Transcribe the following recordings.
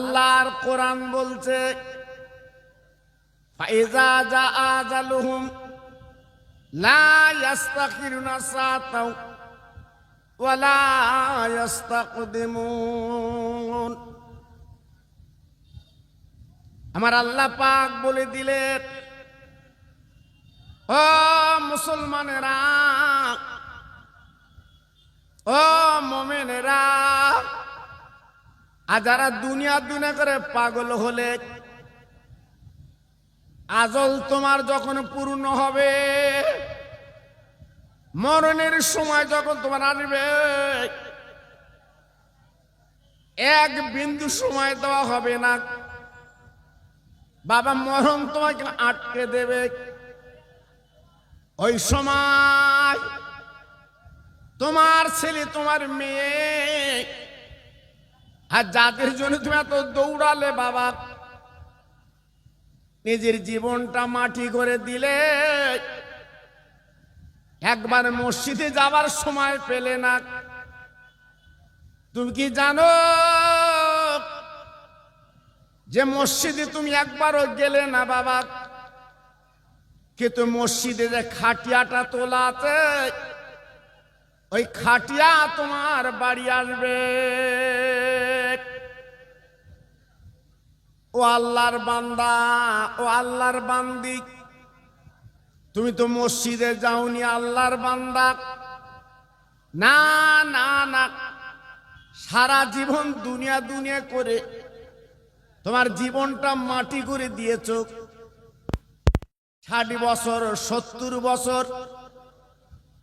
আল্লাহর কোরআন বলছে ফাইজা জা আজালুহুম লা ইস্তাখিরুনা সাআতাও ওয়া লা ইস্তাকদিমুন। আমার আল্লাহ পাক বলে দিলেন, ও মুসলমানেরা, ও মুমিনেরা, আর যারা দুনিয়া দুনিয়া করে পাগল হলে, আজল তোমার যখন পূর্ণ হবে, মরণের সময় যখন তোমার আসবে, এক বিন্দু সময় দেওয়া হবে না। বাবা মরণ তোমাকে আটকে দেবে। ওই সময় তোমার ছেলে, তোমার মেয়ে, আর যাদের জন্য তুমি এত দৌড়ালে বাবা, নিজের জীবনটা মাটি করে দিলে, একবার মসজিদে যাবার সময় পেলে না। তুমি কি জানো যে মসজিদে তুমি একবারও গেলে না বাবা, কিন্তু মসজিদে যে খাটিয়াটা তোলা আছে, ওই খাটিয়া তোমার বাড়ি আসবে। ও আল্লাহর বান্দা, ও আল্লাহর বান্দি, তুমি তো মসজিদে যাওনি আল্লাহর বান্দা। না না না, সারা জীবন দুনিয়া দুনিয়া করে তোমার জীবনটা মাটি করে দিয়েছ। 60 বছর 70 বছর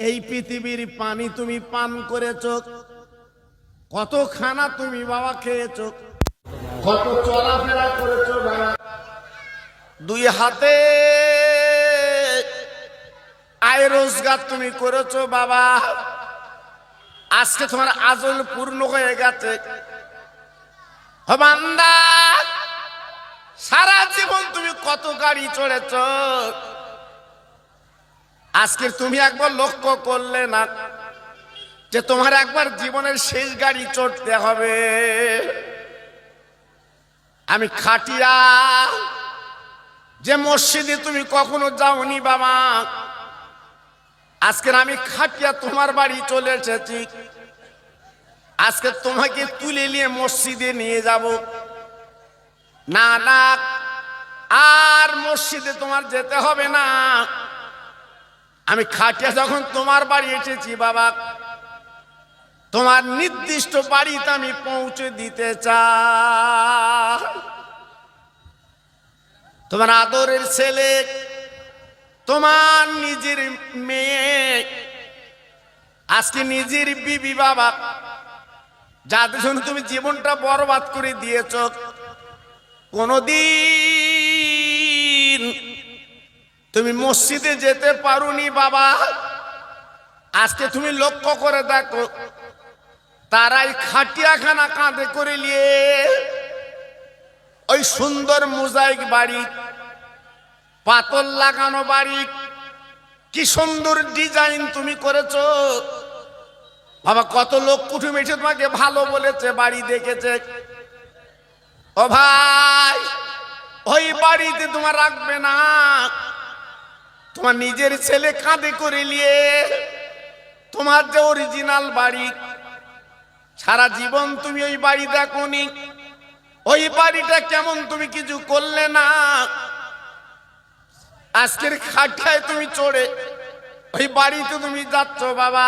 এই পৃথিবীর পানি তুমি পান করেছ, কত খানা তুমি বাবা খেয়েছ, কত চলাফেরা করেছ বাবা, দুই হাতে আয় রোজগার তুমি করেছো বাবা। আজকে তোমার আজল পূর্ণ হয়ে গেছে। বান্দা, সারা জীবন তুমি কত গাড়ি চড়েছ, আজকে তুমি একবার লক্ষ্য করলে না যে তোমার একবার জীবনের শেষ গাড়ি চড়তে হবে। আমি খাটিয়া যে মসজিদে তুমি কখনো যাওনি বাবা, আজকে আমি খাটিয়া তোমার বাড়ি চলে এসেছি। আজকে তোমাকে তুলে নিয়ে মসজিদে নিয়ে যাব। না না, আর মসজিদে তোমার যেতে হবে না। আমি খাটিয়া যখন তোমার বাড়ি এসেছি বাবা, তোমার নির্দিষ্ট বাড়িতে আমি পৌঁছে দিতে চাই। তোমার আদরের ছেলে, তোমার নিজের মেয়ে, আজকে নিজের বিবি বাবা, যাদের জন্য তুমি জীবনটা বরবাদ করে দিয়েছ, কোনদিন তুমি মসজিদে যেতে পারোনি বাবা। আজকে তুমি লক্ষ্য করে দেখো, তারাই খাটিয়াখানা কাঁধে করে নিয়ে ওই সুন্দর মোজাইক বাড়ি, পাতল লাগানো বাড়ি, কি সুন্দর ডিজাইন তুমি করেছো বাবা। কত লোক কুটুম এসে তোমাকে ভালো বলেছে, বাড়ি দেখেছে। ও ভাই, ওই বাড়িতে তোমার রাখবে না। তোমার নিজের ছেলে কাঁধে করে নিয়ে তোমার যে অরিজিনাল বাড়ি, সারা জীবন তুমি ওই বাড়ি দেখোনি। ওই বাড়িটা কেমন তুমি কিছু করলে না। আজকের খাটিয়ায় তুমি চড়ে ওই বাড়িতে তুমি যাচ্ছ বাবা।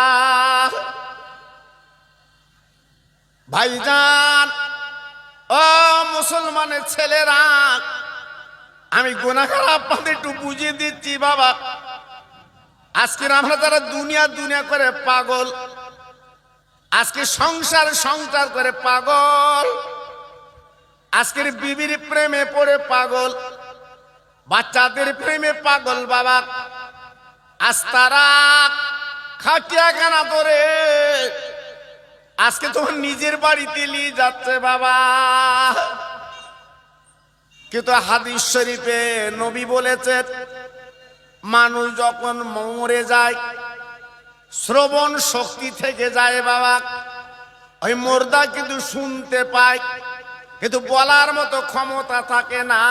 ভাইজান, ও মুসলমানের ছেলেরা, আমি গুনাহগার আপনাদের একটু বুঝিয়ে দিচ্ছি বাবা। আজকের আমরা যারা দুনিয়া দুনিয়া করে পাগল, আজকে সংসার সংসার করে পাগল, আজকের বিবির প্রেমে পড়ে পাগল, বাচ্চাদের প্রেমে পাগল বাবা। আজ তারা খাটিয়াখানা করে আজকে তোমার নিজের বাড়িতে নিয়ে যাচ্ছে বাবা। কিন্তু হাদিস শরীফে নবী বলেছেন, মানুষ যখন মরে যায়, শ্রবণ শক্তি থেকে যায় বাবা। ওই মুর্দা কিন্তু শুনতে পায়, কিন্তু বলার মতো ক্ষমতা থাকে না,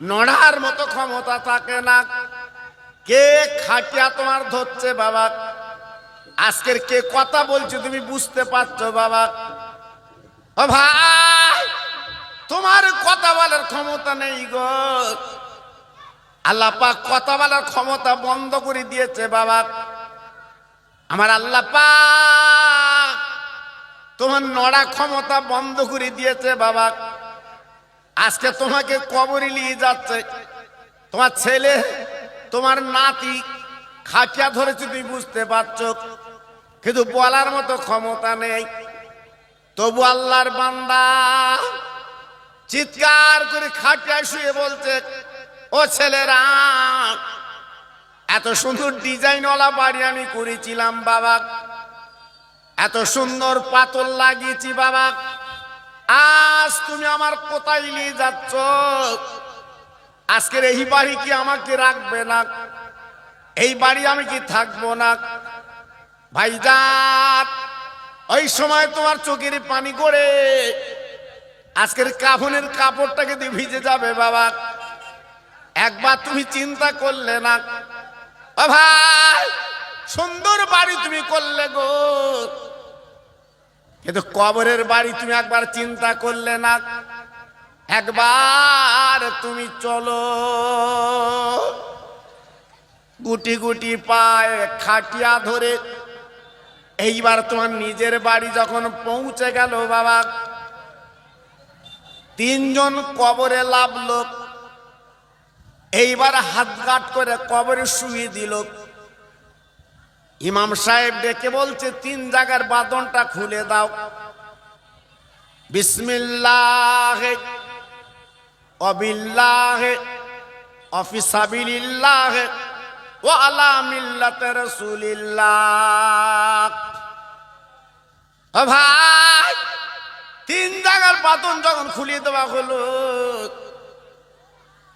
নড়ার মতো ক্ষমতা থাকে না। কে খাটিয়া তোমার ধরছে বাবা? আজকের কে কথা বলছে তুমি বুঝতে পারছো বাবা? ও ভাই, তোমার কথা বলার ক্ষমতা নেই গো। আল্লাহ পাক কথা বলার ক্ষমতা বন্ধ করে দিয়েছে বাবা। আমার আল্লাহ পাক তোমার নড়া ক্ষমতা বন্ধ করে দিয়েছে বাবা। আজকে তোমাকে কবরে নিয়ে যাচ্ছে তোমার ছেলে, তোমার নাতি খাটিয়া ধরেছে তুমি বুঝতে পারছো, কিন্তু বলার মতো ক্ষমতা নেই। তবু আল্লাহর বান্দা চিৎকার করে খাটিয়া শুয়ে বলছে, ও ছেলেরা, এত সুন্দর ডিজাইনওয়ালা বাড়ি আমি করেছিলাম বাবা, এত সুন্দর পাথর লাগিয়েছি বাবা, আজ তুমি আমার কোথায় নিয়ে যাচ্ছ? আজকের এই বাড়ি কি আমাকে রাখবে না? এই বাড়ি আমি কি থাকবো না? ভাইজান, ওই সময় তোমার চোখের পানি করে আজকের কাফনের কাপড়টাকে দিয়ে ভিজে যাবে বাবা। একবার তুমি চিন্তা করলে না? ও ভাই, সুন্দর বাড়ি তুমি করলে গো, কিন্তু কবরের বাড়ি তুমি একবার চিন্তা করলে না? একবার তুমি চলো, গুটি গুটি পায়ে খাটিয়া ধরে এইবার তোমার নিজের বাড়ি যখন পৌঁছে গেল বাবা, তিনজন কবরে লাভলো। এইবার হাত গাঁট করে কবরে শুয়ে দিল। ইমাম সাহেব ডেকে বলছে, তিন জায়গার বাঁধনটা খুলে দাও। বিসমিল্লাহ অবিল্লাহ অফিসাবিলিল্লাহ ওয়া আলা মিল্লাতে রাসূলিল্লাহ। ও ভাই, তিন জায়গার বাঁধন যখন খুলিয়ে দেওয়া হলো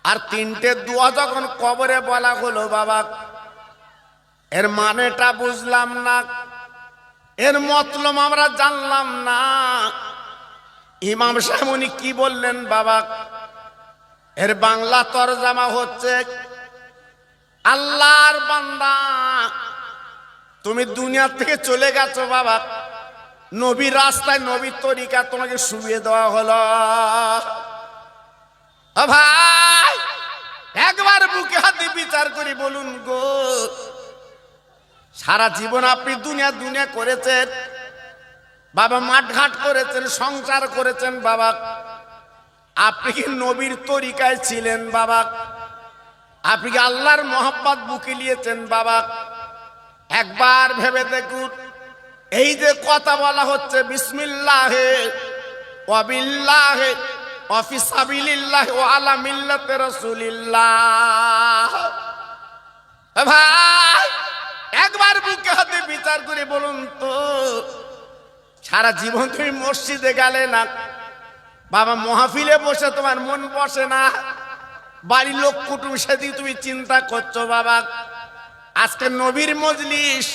আর তিনটে দোয়া যখন কবরে বলা হলো বাবা, এর মানেটা বুঝলাম না, এর মতলব আমরা জানলাম না। ইমাম সাহেব উনি কি বললেন বাবা? এর বাংলা তরজমা হচ্ছে, আল্লাহর বান্দা তুমি দুনিয়া থেকে চলে গেছো বাবা, নবীর রাস্তায় নবীর তরিকা তোমাকে শুইয়ে দেওয়া হলো। ও ভাই, একবার বুকে হাতে বিচার করে বলুন গো, সারা জীবন আপনি দুনিয়া দুনিয়া করেছেন বাবা, মাঠঘাট করেছেন, সংসার করেছেন বাবা, আপনি কি নবীর তরিকায় ছিলেন বাবা? আপনি কি আল্লাহর মোহাব্বত বুকে নিয়েছেন বাবা? একবার ভেবে দেখুন, এই যে কথা বলা হচ্ছে বিসমিল্লাহে ওয়াবিল্লাহে ওয়াফিসাবিলিল্লাহ ওয়া আলা মিল্লাতে রাসূলিল্লাহ। ভাই, একবার বুকে হাতে বিচার করে বলুন তো, সারা জীবন তুমি মসজিদে গেলে না বাবা, মহাফিলে বসে তোমার মন বসে না, বাড়ির লোক কুটুম সেদিকে তুমি চিন্তা করছো বাবা, আজকে নবীর মজলিস,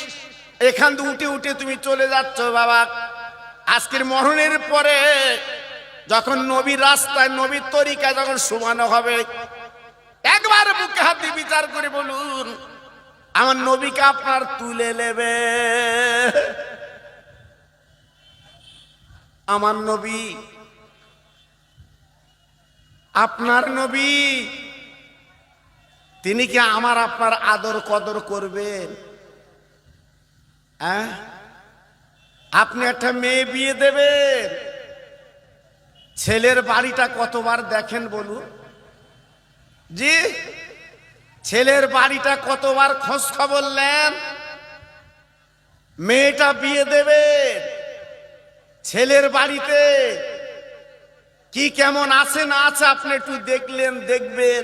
এখান থেকে উঠে উঠে তুমি চলে যাচ্ছ বাবা। আজকের মরণের পরে যখন নবীর রাস্তায় নবীর তরিকায় যখন শোয়ানো হবে, একবার বুকে হাতে বিচার করে বলুন, আমার নবীকে আপনার তুলে নেবে? আমার নবী, আপনার নবী, তিনি কি আমার আপনার আদর কদর করবেন? আপনি একটা মেয়ে বিয়ে দেবেন, ছেলের বাড়িটা কতবার দেখেন বলুন? জি, ছেলের বাড়িটা কতবার খোঁজ খবর নেন? মেয়েটা বিয়ে দেবেন, ছেলের বাড়িতে কি কেমন আছে না আছে আপনি একটু দেখলেন, দেখবেন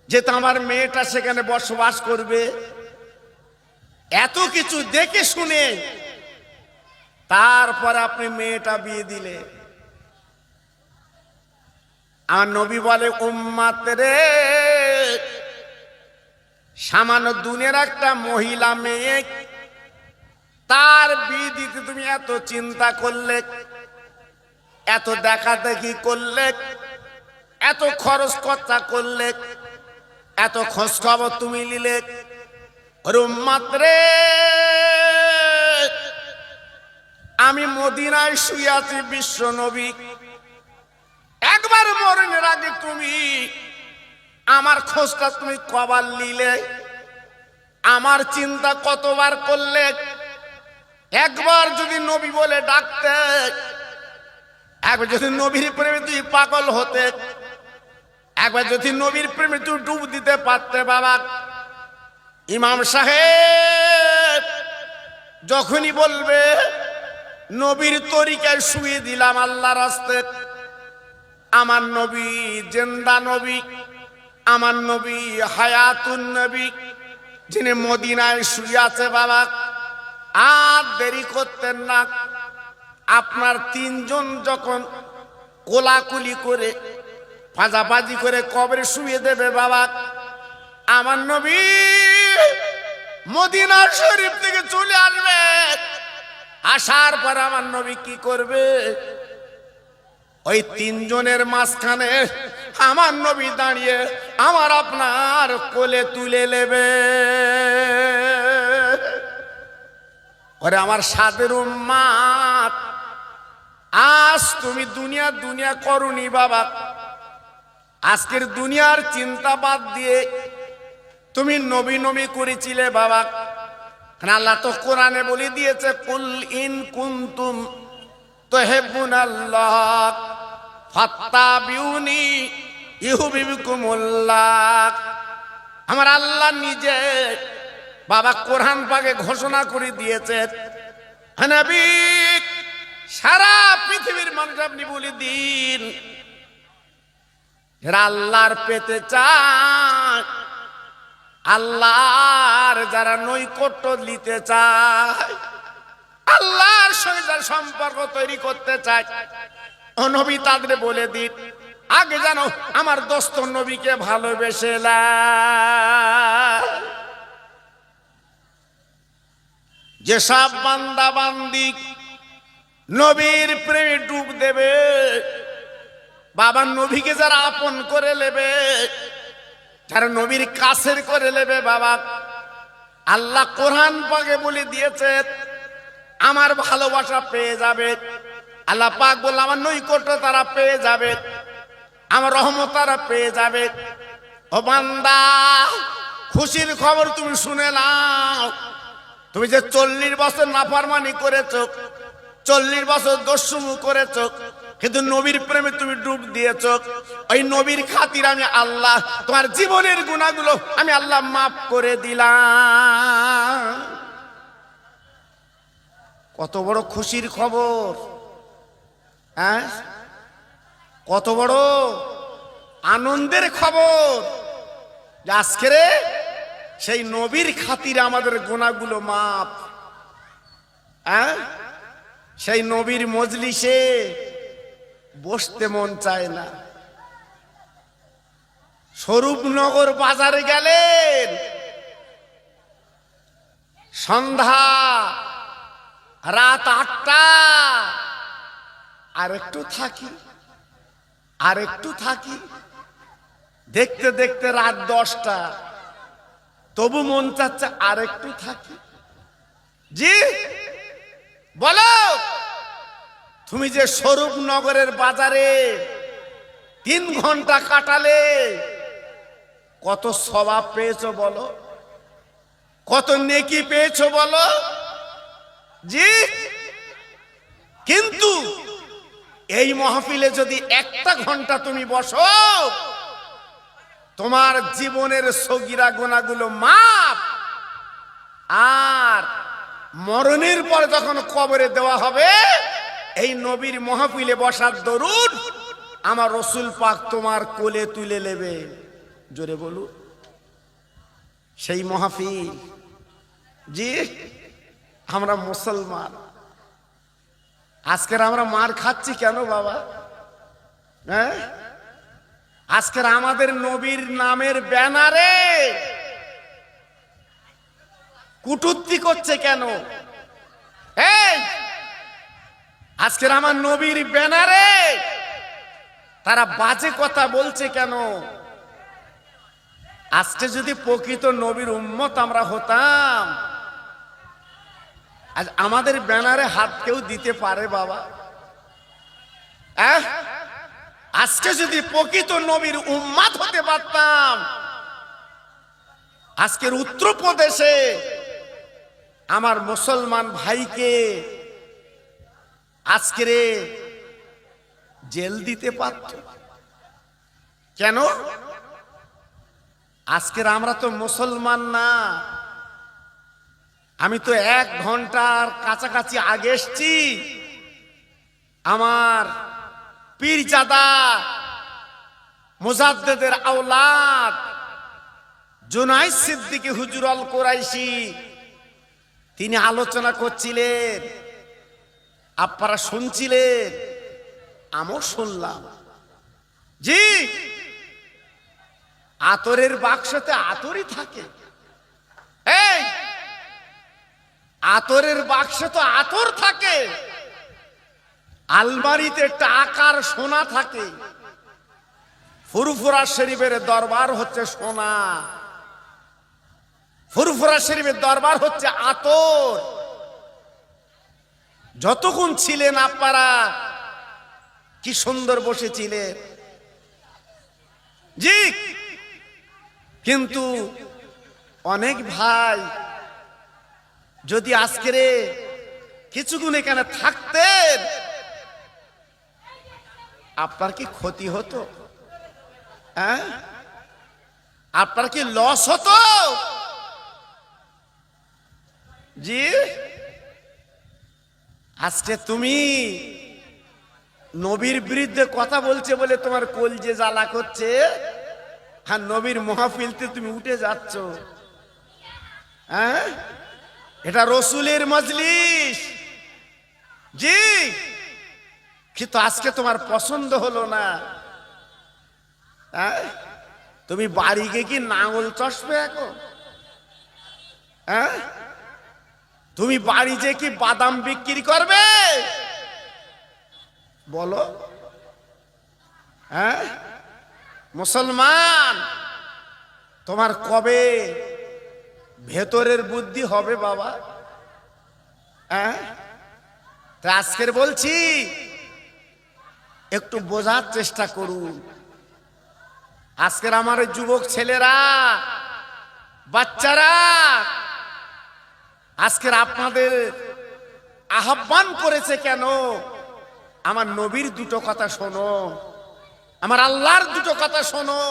যে আমার মেয়েটা সেখানে বসবাস করবে। এত কিছু দেখে শুনে তারপর আপনি মেয়েটা বিয়ে দিলে। আর নবী বলে, উম্মত রে, সামান্য দুনিয়ার একটা মহিলা মেয়ে, তার বিয়ে দিতে তুমি এত চিন্তা করলে, এত দেখা দেখি করলে, এত খরচ খরচা করলে, এত খোঁজ খবর তুমি নিলে, মাত্রে আমি মদিনায় শুয়ে আছি বিশ্ব নবী, একবার মরণের আগে তুমি আমার খোঁজটা তুমি কবার নিলে, আমার চিন্তা কতবার করলে, একবার যদি নবী বলে ডাকতে, একবার যদি নবীর প্রেমে তুই পাগল হতে, একবার যদি নবীর প্রেমে তুই ডুব দিতে পারতে বাবা। ইমাম সাহেব যখনই বলবে নবীর তরিকায় শুয়ে দিলাম আল্লাহর রাস্তায়, আমার নবী জিন্দা নবী, আমার নবী হায়াতুন নবী, যিনি মদিনায় শুয়ে আছে বাবা, আর দেরি করতেন না। আপনার তিনজন যখন কোলাকুলি করে পাজাপাজি করে কবরে শুয়ে দেবে বাবা, আমার নবী মদিনা শরীফ থেকে চলে আসবে। আসার পর আমার নবী কি করবে? ওই তিনজনের মাঝখানে আমার নবী দাঁড়িয়ে আমার আপনার কোলে তুলে নেবে। ওরে আমার সাদের উম্মাত, আজ তুমি দুনিয়া করুনি বাবা, আজকের দুনিয়ার চিন্তা বাদ দিয়ে তুমি নবী নবী করেছিলে বাবা। আল্লাহ তো কোরআনে বলে দিয়েছে, কুল ইন কুনতুম তুহিব্বুনাল্লাহ ফাত্তাবিউনি ইউহিব্বুকুমুল্লাহ। আমার আল্লাহ নিজে বাবা কোরআন পাকে ঘোষণা করে দিয়েছে, নবী সারা পৃথিবীর মানুষ আপনি বলে দিন, যারা আল্লাহর পেতে চায়, আল্লাহর যারা নৈকট্য নিতে চায়, আল্লাহর সঙ্গে যারা সম্পর্ক তৈরি করতে চায়, ও নবী তাদের বলে দিন আগে জানো আমার দোস্ত নবীকে ভালোবেসে যেসব বান্দা বান্দি নবীর প্রেমে ডুব দেবে বাবা, নবীকে যারা আপন করে নেবে, যারা নবীর কাছের করে নেবে বাবা, আল্লাহ কোরআন পাকে বলে দিয়েছে আমার ভালোবাসা পেয়ে যাবে। আল্লাহ পাক বলল আমার নৈকট্য তারা পেয়ে যাবে, আমার রহমত তারা পেয়ে যাবে। ও বান্দা, খুশির খবর তুমি শুনে নাও। তুমি যে 40 বছর নাফরমানি করেছো, 40 বছর দস্যুমু করেছো, কিন্তু নবীর প্রেমে তুমি ডুব দিয়েছো। ওই নবীর খাতির আমি আল্লাহ তোমার জীবনের গুনাহগুলো আমি আল্লাহ মাফ করে দিলাম। কত বড় খুশির খবর, হ্যাঁ, কত বড় আনন্দের খবর যে আজকে সেই নবীর খাতিরে আমাদের গুনাহগুলো মাফ। হ্যাঁ, সেই নবীর মজলিসে বসতে মন চায় না। স্বরূপনগর বাজারে গেলেন, সন্ধ্যা রাত 8টা, আর একটু থাকি, আর একটু থাকি, দেখতে দেখতে রাত 10টা, তবু মন চাচ্ছে আর একটু থাকি। জি বলো, তুমি যে স্বরূপনগরের বাজারে 3 ঘন্টা কাটালে কত সওয়াব পেয়েছো বলো, কত নেকি পেয়েছো বলো। জি, কিন্তু এই মাহফিলে যদি 1টা ঘন্টা তুমি বসো, তোমার জীবনের সগীরা গুনাহগুলো মাফ। আর মরণের পর যখন কবরে দেওয়া হবে, এই নবীর মাহফিলে বসার দরুদ আমার রাসূল পাক তোমার কোলে তুলে নেবে। জোরে বলু, সেই মাহফিল। জি, আমরা মুসলমান, আজকের আমরা মার খাচ্ছি কেন বাবা? হ্যাঁ, আজকের আমাদের নবীর নামের ব্যানারে কটূক্তি করছে কেন? এই আজকের আমার নবীর ব্যানারে তারা বাজে কথা বলছে কেন? আজকে যদি প্রকৃত নবীর উম্মত আমরা হতাম, আজ আমাদের ব্যানারে হাত কেউ দিতে পারে বাবা? আজকে যদি প্রকৃত নবীর উম্মত হতে পারতাম, আজকের উত্তরপ্রদেশে আমার মুসলমান ভাইকে আজকের জেল দিতে পারত। কেন? আজকের আমরা তো মুসলমান না। আমি তো 1 ঘন্টার কাছাকাছি আগে এসছি। আমার পীরজাদা মুজাদ্দেদের আওলাদ জুনাইদ সিদ্দিকী হুজুর আল কুরাইশি তিনি আলোচনা করছিলেন, আপনারা শুনছিলেন, আমিও শুনলাম। জি, আতরের বাক্সতে আতরই থাকে। এই আতরের বাক্সে তো আতর থাকে, আলমারিতে টাকার সোনা থাকে। ফুরফুরা শরীফের দরবার হচ্ছে সোনা, ফুরফুরা শরীফের দরবার হচ্ছে আতর। যতক্ষণ ছিলেন আপনারা কি সুন্দর বসেছিলেন। জি, কিন্তু অনেক ভাই যদি আজকের কিছুক্ষণ এখানে থাকতেন, আপনার কি ক্ষতি হতো? আপনার কি লস হতো? জি, আজকে তুমি নবীর বিরুদ্ধে কথা বলছে বলে তোমার কলজে জ্বালা করছে, আর নবীর মাহফিলতে তুমি উঠে যাচ্ছ। এটা রসুলের মজলিস। জি, কিন্তু আজকে তোমার পছন্দ হলো না। তুমি বাড়ি গিয়ে কি নাঙল চষবে এখন? তুমি বাড়ি যে কি বাদাম বিক্রি করবে বলো? মুসলমান, তোমার কবে ভেতরের বুদ্ধি হবে বাবা? আজকের বলছি একটু বোঝার চেষ্টা করুন। আজকের আমার যুবক ছেলেরা, বাচ্চারা, আজকের আপনাদের আহ্বান করেছে কেন? আমার নবীর দুটো কথা শোনো, আমার আল্লাহর দুটো কথা শোনো,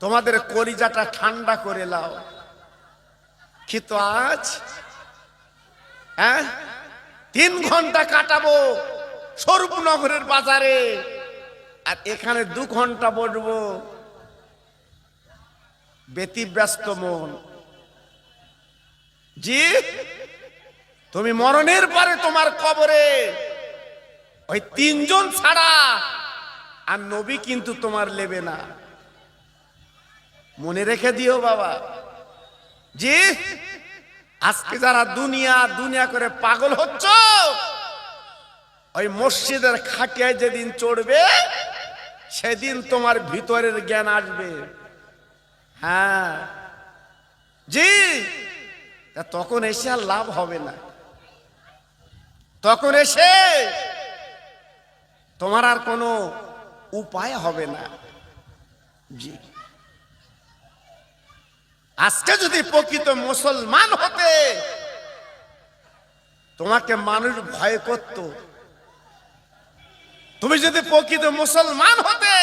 তোমাদের কলিজাটা ঠান্ডা করে লাও। কিন্তু আজ 3 ঘন্টা কাটাবো স্বরূপনগরের বাজারে, আর এখানে 2 ঘন্টা বসবো ব্যতিব্যস্ত মন। জি, তুমি মরণের পরে তোমার কবরে ওই 3 জন ছাড়া আর নবী কিন্তু তোমার নেবে না, মনে রেখে দিও বাবা। জি, আজকে যারা দুনিয়া দুনিয়া করে পাগল হচ্ছ, ওই মসজিদের খাটিয়ায় যেদিন চড়বে সেদিন তোমার ভিতরের জ্ঞান আসবে। জি, তখন এসে আর লাভ হবে না। তখন এসে তোমার আর কোনো উপায় হবে না। জি, আজকে যদি প্রকৃত মুসলমান হতে, তোমাকে মানুষ ভয় করত। তুমি যদি প্রকৃত মুসলমান হতে,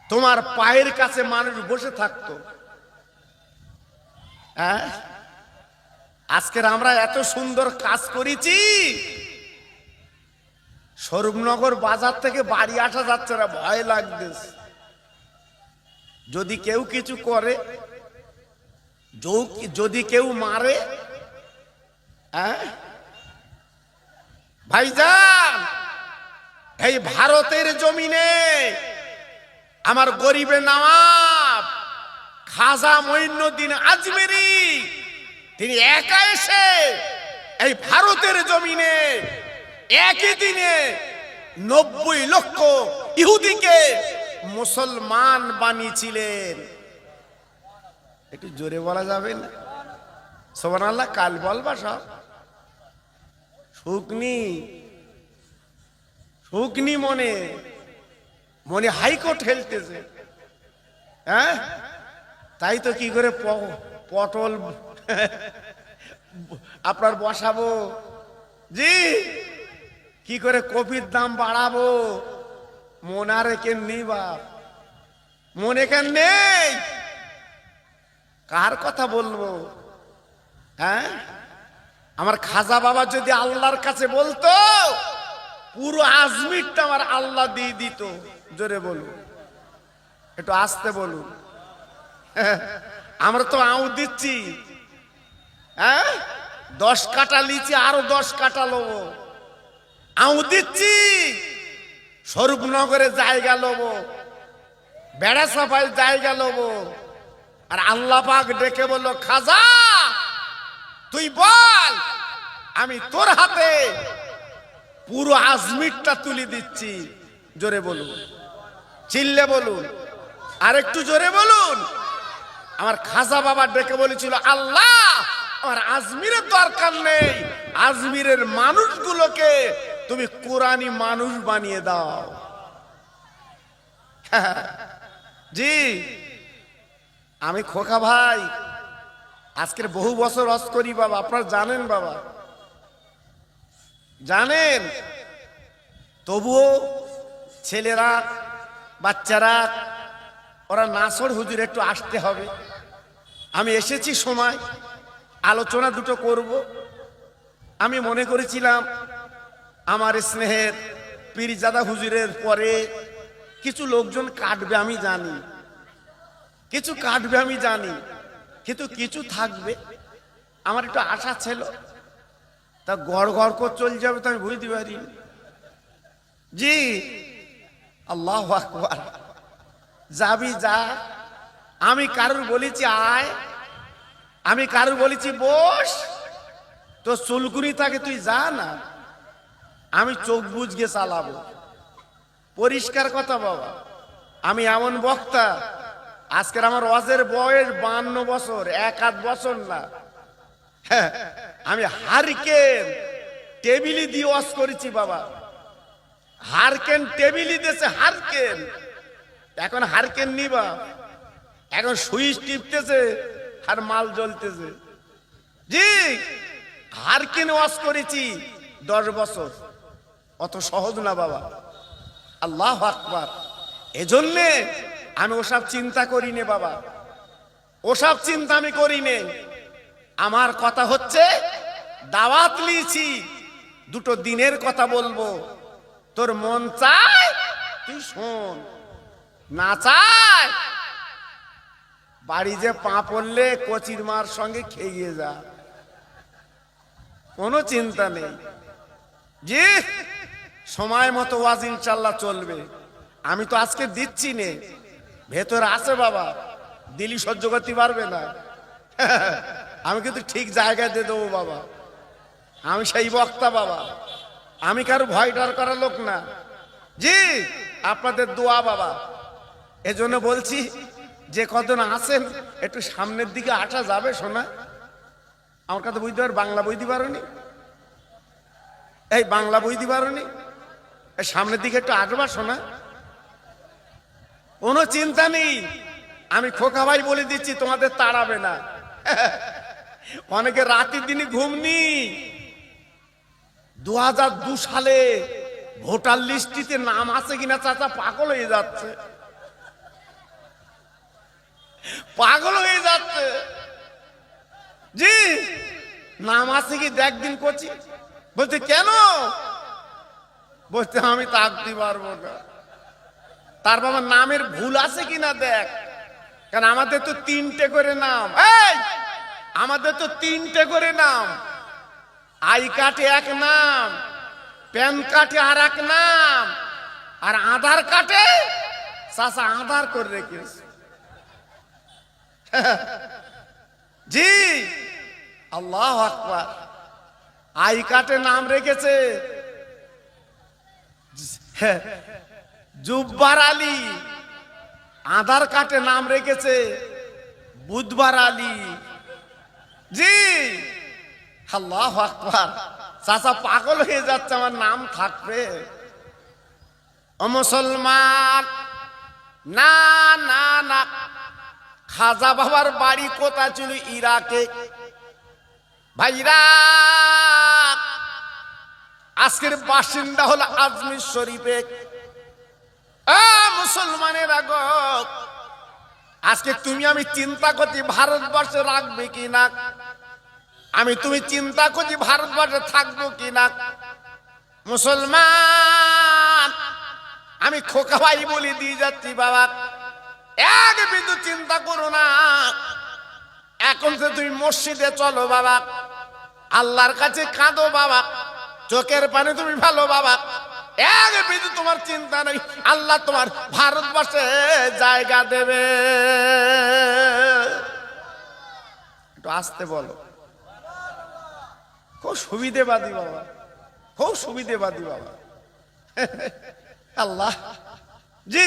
তোমার পায়ের কাছে মানুষ বসে থাকতো। আজকের আমরা এত সুন্দর কাজ করেছি, স্বরূপনগর বাজার থেকে বাড়ি আসা যাচ্ছে না, ভয় লাগতেছে। যদি কেউ কিছু করে, যদি কেউ মারে, ভাইজান, এই ভারতের জমিনে আমার গরিবে নওয়াব খাজা মঈনুদ্দিন আজমেরি তিনি একা এসে এই ভারতের জমিনে একই দিনে 90 লক্ষ ইহুদিকে মুসলমান বানিয়েছিলেন। একটু জোরে বলা যাবে না? সুবহানাল্লাহ। কাল বলবা সব শুকনি শুকনি মনে মনে হাইকোর্ট খেলতেছে। হ্যাঁ, তাই তো কি করে পটল আপনার বসাবো, জি কি করে কপির দাম বাড়াবো, মন আর কেন নেই বাপ, মনে কেন নেই? কার কথা বলবো? হ্যাঁ, আমার খাজা বাবা যদি আল্লাহর কাছে বলতো, পুরো আজমিরটা আমার আল্লাহ দিয়ে দিত। জোরে বলুন, একটু আস্তে বলুন। আমরা তো আউ দিচ্ছি। হ্যাঁ, 10 কাটা লিচি আরো 10 কাটা লোবো, আউ দিচ্ছি। স্বরূপনগরে জায়গা লোবো, বেড়া সাফাই জায়গা লোবো। আর আল্লাহ পাক ডেকে বলল, খাজা তুই বল, আমি তোর হাতে পুরো আজমিরটা তুলে দিচ্ছি। জোরে বলুন, চিল্লে বলুন, আর একটু জোরে বলুন। আমার খাজা বাবা ডেকে বলেছিল, আল্লাহ আমার আজমিরের দরকার নেই, আজমিরের মানুষগুলোকে তুমি কোরআনী মানুষ বানিয়ে দাও। জি, আমি খোকা ভাই আজকের বহু বছর হজ করি বাবা, আপনারা জানেন বাবা, জানেন। তবুও ছেলেরা বাচ্চারা ওরা নাসর হুজুর একটু আসতে হবে। আমি এসেছি সময় আলোচনা দুটো করব। আমি মনে করেছিলাম আমার স্নেহের পীরজাদা হুজুরের পরে কিছু লোকজন কাটবে, আমি জানি কিছু কাটবে, আমি জানি, কিন্তু কিছু থাকবে। আমার একটু আশা ছিল, তা গড় গড় করে চলে যাবে তো আমি বুঝতে পারি। জি, আল্লাহু আকবার। যাবি যা, আমি কারুর বলেছি আয়, আমি কারুর বলেছি বস, তো চুলকুনি থাকে তুই যা না, আমি চোখ বুঝকে চালাবো। পরিষ্কার কথা বাবা, আমি এমন বক্তা, আজকের আমার ওয়াজের বয়স 52 বছর, 1-8 বছর না। হ্যাঁ, আমি হারকেন টেবিলি দিয়ে ওয়াজ করেছি বাবা, হারকেন টেবিলি দিয়েছে, হারকেন। এখন হারকেন নিবা, এখন সুইচ টিপতেছে আর মাল জ্বলতেছে। জি, হারকেন ওয়াজ করেছি 10 বছর, অত সহজ না বাবা। আল্লাহু আকবার। এজন্যে আমি ওসব চিন্তা করি নে বাবা, ওসব চিন্তা আমি করি নে। আমার কথা হচ্ছে, দাওয়াত লিয়েছি, দুটো দিনের কথা বলবো। তোর মন চায় তুই শোন, না চায় বাড়ি যে পা পড়লে কচির মার সঙ্গে খেয়ে যা, কোনো চিন্তা নেই। জি, সময় মতো ওয়াজ ইনশাল্লাহ চলবে। আমি তো আজকে দিচ্ছি নে, ভেতরে আছে বাবা, দিলি সহ্য করতে পারবে না। আমি কিন্তু ঠিক জায়গায় দিয়ে দেবো বাবা, আমি সেই বক্তা বাবা, আমি কারো ভয় ডর করার লোক না। জি, আপনাদের দোয়া বাবা। এজন্য বলছি, যে কজন আছেন একটু সামনের দিকে আসা যাবে শোনা। আমার কথা বুঝতে পার, বাংলা বই দিতে পারোনি, এই বাংলা বই দিতে পারোনি, এই সামনের দিকে একটু আসবা শোনা। কোনো চিন্তা নেই, আমি খোকা ভাই বলে দিচ্ছি, তোমাদের তাড়াবে না। অনেকে রাতের দিনে ঘুম নেই। 2002 সালে ভোটার লিস্টিতে নাম আছে কিনা চাচা পাগল হয়ে যাচ্ছে, পাগল হয়ে যাচ্ছে। জি, নাম আছে কি দেখ দিন করছি, বলতে কেন, বলতে আমি তাকতে পারবো না। তার বাবা নামের ভুল আছে কিনা দেখ, কারণ আমাদের তো 3টে করে নাম, এই আমাদের তো 3টে করে নাম। আই কার্ডে এক নাম, প্যান কার্ডে আর এক নাম, আর আধার কার্ডে চাচা আধার করে রেখেছে। জি, আল্লাহু আকবার। আই কার্ডে নাম রেখেছে জুব্বার আলী, আধার কার্ডে নাম রেখেছে বুধবার আলী। জি, আল্লাহু আকবার। চাচা পাগল হয়ে যাচ্ছে, আমার নাম থাকবে। ও মুসলমান, না না না, খাজা বাবার বাড়ি কোথা ছিল? ইরাকে। ভাইরা, আজকের বাসিন্দা হলো আজমির শরীফে। মুসলমানের আগত, আজকে তুমি আমি চিন্তা করছি ভারতবর্ষে রাখবে কিনা, তুমি চিন্তা করছি ভারতবর্ষে থাকবো কিনা। মুসলমান, আমি খোকা ভাই বলে দিয়ে যাচ্ছি বাবা, এক বিন্দু চিন্তা করো না। এখন যে তুমি মসজিদে চলো বাবা, আল্লাহর কাছে কাঁদো বাবা, চোখের পানি তুমি ভালো বাবা, এক বিন্দু তোমার চিন্তা নেই, আল্লাহ তোমার ভারতবর্ষে জায়গা দেবে। একটু আসতে বলো। খুব সুবিধেবাদী বাবা, খুব সুবিধেবাদী বাবা। আল্লাহ জি,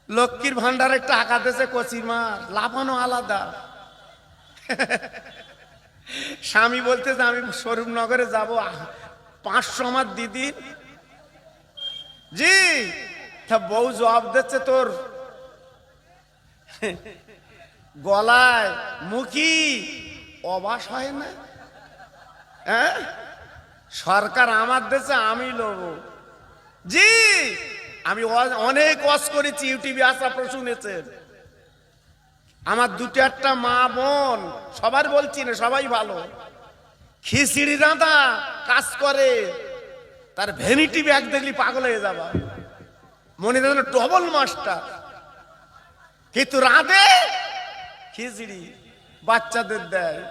লক্ষ্মীর ভান্ডারে টাকা দিয়েছে কচির মার, লাফানো আলাদা। স্বামী বলতে যে আমি স্বরূপনগরে যাব, 500 আমার দিদি। জি, তা বউ জবাব দিচ্ছে তোর গলায় মুখি অবাস হয় না। সরকার আমার দেশে আমি লোব। জি, আমি অনেক ওয়াজ করেছি, ইউটিউবে আসা শুনেছেন। আমার দুটো একটা মা বোন, সবার বলছি না, সবাই ভালো, খিচড়ি রাঁধা কাজ করে, তার ভ্যানিটি ব্যাগ দেখলি পাগল হয়ে যাবা, মনে যেন ডবল মাস্টার, কিন্তু রাঁধে খিচড়ি, বাচ্চাদের দেয়।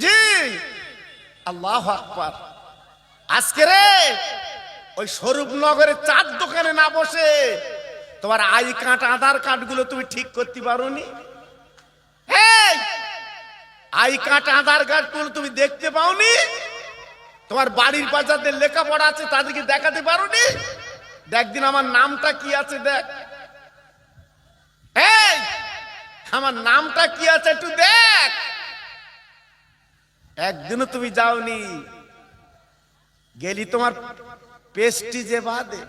জি, আল্লাহু আকবার। আজকে রে ওই স্বরূপনগরের 4 দোকানে না বসে তোমার আই কার্ড, আধার কার্ড গুলো তুমি ঠিক করতে পারোনি? আই কার্ড, আধার কার্ড গুলো তুমি দেখতে পাওনি? তোমার বাড়ির বাচ্চাদের লেখাপড়া আছে, তাদেরকে দেখাতে পারোনি? দেখদিন আমার নামটা কি আছে দেখ, আমার নামটা কি আছে একটু দেখ। একদিনও তুমি যাওনি, গেলি তোমার পেস্টিজে বাদে।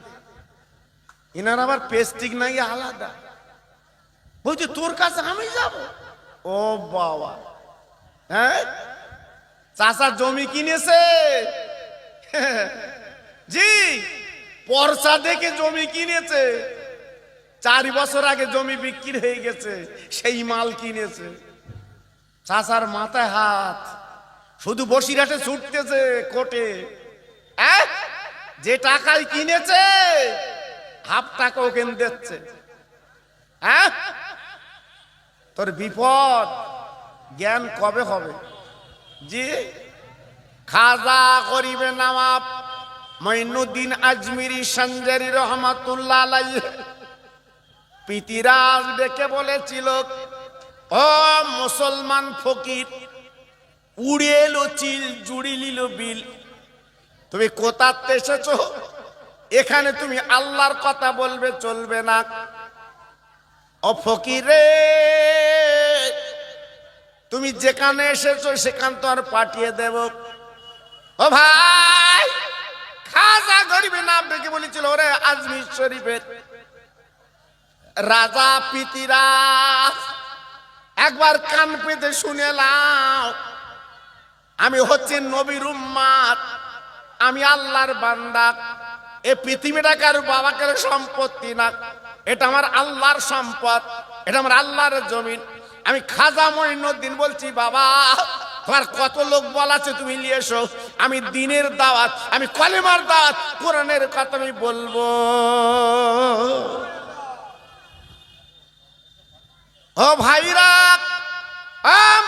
এনার আবার পেস্টিক নাই আলাদা, বলছি তোর কাছে আমি যাব। ও বাবা, চাচা জমি কিনেছে। জি, পরচা দেখে জমি কিনেছে, 4 বছর আগে জমি বিক্রি হয়ে গেছে, সেই মাল কিনেছে। চাচার মাথায় হাত, শুধু বসিরহাটে ছুটতেছে কোটে। যে টাকায় কিনেছে হাফ টাকা ওকে দিচ্ছে। তোর বিপদ জ্ঞান কবে হবে? জি, খাজা গরিবে নওয়াব মঈনুদ্দিন আজমিরি সঞ্জারি রহমাতুল্লাহ আলাইহি পিতিরাজ ডেকে বলেছিল, ও মুসলমান ফকির, উড়ে এলো চিল, জুড়ি নিল বিল, তুমি কোথাতে এসেছো? এখানে তুমি আল্লাহর কথা বলবে, চলবে না। ও ফকিরে, তুমি যেখানে এসেছো সেখান তো আর পাঠিয়ে দেব। ও ভাই, খাজা গরিবে নাম ডেকে বলেছিল, ওরে আজমির শরীফের রাজা পিতিরাজ, একবার কান পেতে শুনে নাও, আমি হচ্ছি নবীর উম্মত, আমি আল্লাহর বান্দা। এই পৃথিবীটা কারো বাবা কারো সম্পত্তি না, এটা আমার আল্লাহর সম্পদ, এটা আমার আল্লাহর জমিন। আমি খাজা মঈনুদ্দিন বলছি, বাবা তোমার কত লোক বলাছে, তুমি নিয়ে এসো, আমি দ্বীনের দাওয়াত, আমি কলেমার দাওয়াত, কোরআনের কথা আমি বলবো। ও ভাইরা,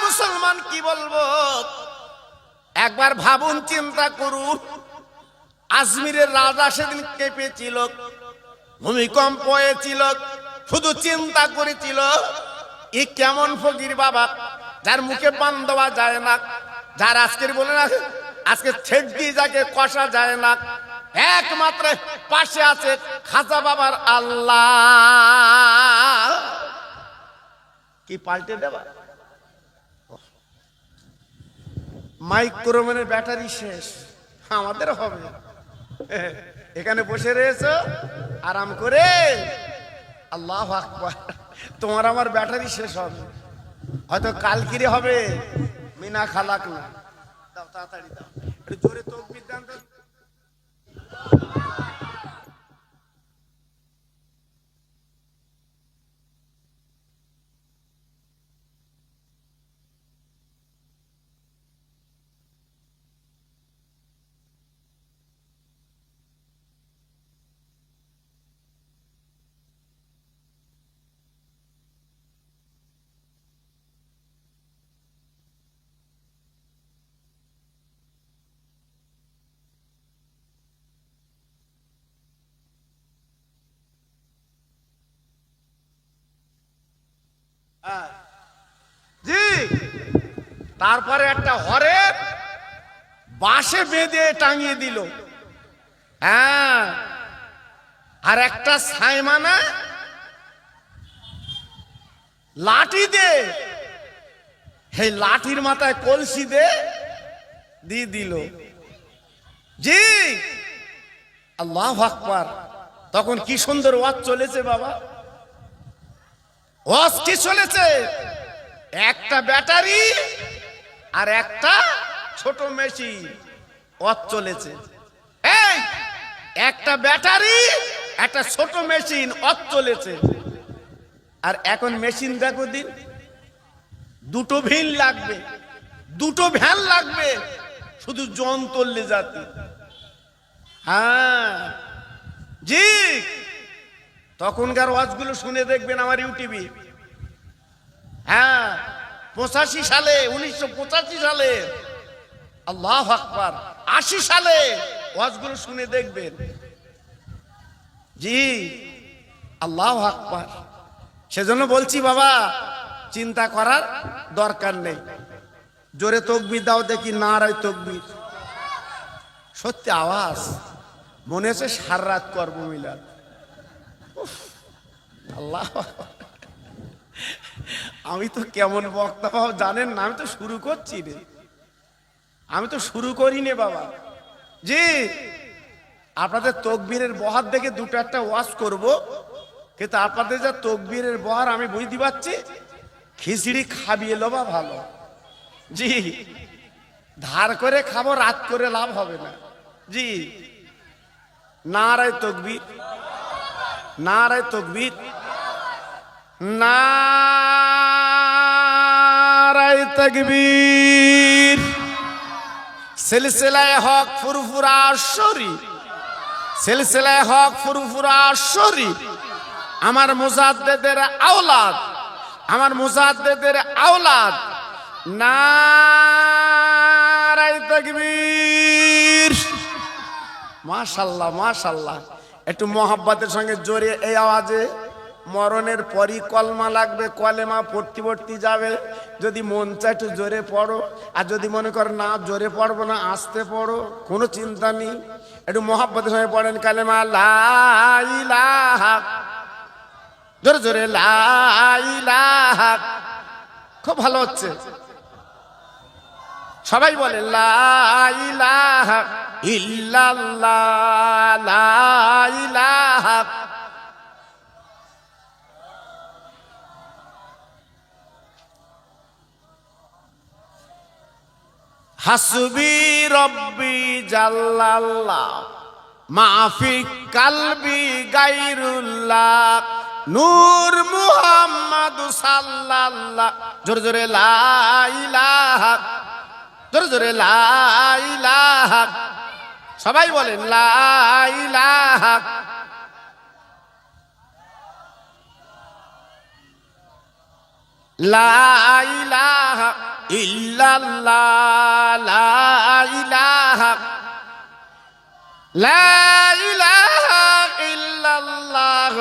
মুসলমান কি বলবো, একবার ভাবুন, চিন্তা করুন। আজমিরের রাজা সেদিন কেঁপেছিল, ভূমিকম্প হয়েছিল, শুধু চিন্তা করেছিল, এ কেমন ফকির বাবা, যার মুখে পান দেওয়া যায় না, যার আজকের বলে না আজকে ছেড় দিয়ে যাকে কষা যায় না, একমাত্র পাশে আছে খাজা বাবার আল্লাহ। কি পাল্টে দেবা? মাইক্রোমেনের ব্যাটারি শেষ, আমাদের হবে। এখানে বসে রয়েছে আরাম করে, আল্লাহু আকবার। তোমার আমার ব্যাটারি শেষ হবে, হয়তো কালকিরে হবে। মিনা খালাক না, দাও তাড়াতাড়ি দাও, একটু জোরে তাকবীর দেন তো। জি, তারপরে একটা হরে বাঁশে বেঁধে টাঙিয়ে দিল। হ্যাঁ, আর একটা সাইমানা লাঠি দে, সেই লাঠির মাথায় কলসি দিয়ে দিল। জি, আল্লাহু আকবার। তখন কি সুন্দর ওয়াজ চলেছে বাবা, ওয়াজ কি চলেছে? একটা ব্যাটারি আর একটা ছোট মেশিন ওয়াজ চলেছে। এই একটা ব্যাটারি একটা ছোট মেশিন ওয়াজ চলেছে। আর এখন মেশিন দেখো দিন, দুটো ভিন লাগবে, দুটো ভ্যান লাগবে, শুধু জন তুললে যাতে। হ্যাঁ জি, তখনকার ওয়াজগুলো শুনে দেখবেন আমার ইউটিউবে। হ্যাঁ, 85 সালে, 1985 সালে, আল্লাহু আকবার, 80 সালে ওয়াজগুলো শুনে দেখবেন। জি, আল্লাহু আকবার। সেজন্য বলছি বাবা, চিন্তা করার দরকার নেই। জোরে তাকবীর দাও দেখি, নারায়ে তাকবীর। সত্যি আওয়াজ মনে হচ্ছে সারা রাত করবো মিলাদ। আল্লাহ, আমি তো কেমন বক্তা বাবা জানেন না, আমি তো শুরু করছি রে, আমি তো শুরু করিনি বাবা। জি, আপনাদের তাকবীরের বহার দেখে দুটো একটা ওয়াজ করব, কিন্তু আপনাদের যা তাকবীরের বহার আমি বুঝতে পারছি, খিচড়ি খাবিয়ে লোবা ভালো। জি, ধার করে খাবো, রাত করে লাভ হবে না। জি, নারায়ে তাকবীর, নারায়ে তাকবীর, নারায়ে তাকবীর। সিলসিলায়ে হক ফুরফুরা শরীফ, সিলসিলায়ে হক ফুরফুরা শরীফ, আমার মুজাদ্দিদের আওলাদ, আমার মুজাদ্দিদের আওলাদ। নারায়ে তাকবীর। মাশাআল্লাহ, মাশাআল্লাহ। একটু মোহাব্বতের সঙ্গে জোরে এই আওয়াজে, মরণের পরই কলমা লাগবে, কলেমা পড়তে পড়তে যাবে। যদি মন চায় একটু জোরে পড়ো, আর যদি মনে করো না জোরে পড়বো না, আস্তে পড়ো, কোনো চিন্তা নেই। একটু মোহাব্বতের সঙ্গে পড়েন কালেমা লা ইলাহা, জোরে জোরে লা ইলাহা। খুব ভালো হচ্ছে, সবাই বলে লা ইলাহা ইল্লাল্লাহ, লা ইলাহা। হাসবি রব্বি জাল্লাল্লাহ, মাফি কালবি গায়রুল্লাহ, নূর মুহাম্মদ সাল্লাল্লাহ। জোরে জোরে লা ইলাহা, জোরে জোরে লা ইলাহা। সবাই বলেন লা ইলাহা। লা ইলাহা ইল্লাল্লাহ, লা ইলাহা, লা ইলাহা ইল্লাল্লাহ,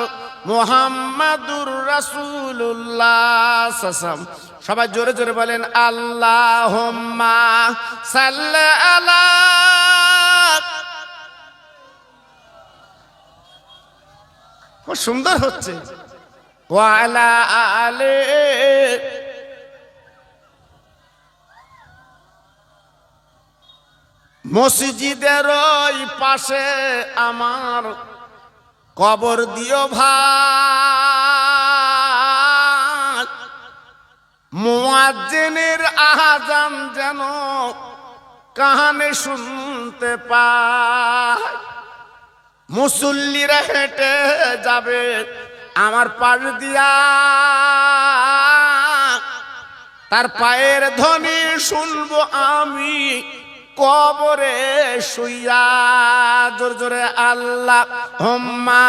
মুহাম্মাদুর রাসূলুল্লাহ সাল্লাল্লাহু আলাইহি ওয়াসাল্লাম। সবাই জোরে জোরে বলেন আল্লাহুম্মা সাল্লি আলা। খুব সুন্দর হচ্ছে। ওয়া আলা আলি। মসজিদের ওই পাশে আমার কবর দিও ভাই, মুয়াজ্জিনের আযান যেন কানে শুনতে পায়। মুসল্লিরা হেঁটে যাবে আমার পাশ দিয়া, তার পায়ের ধ্বনি শুনবো আমি কবরে শুইয়া। জোর জোরে আল্লাহুম্মা।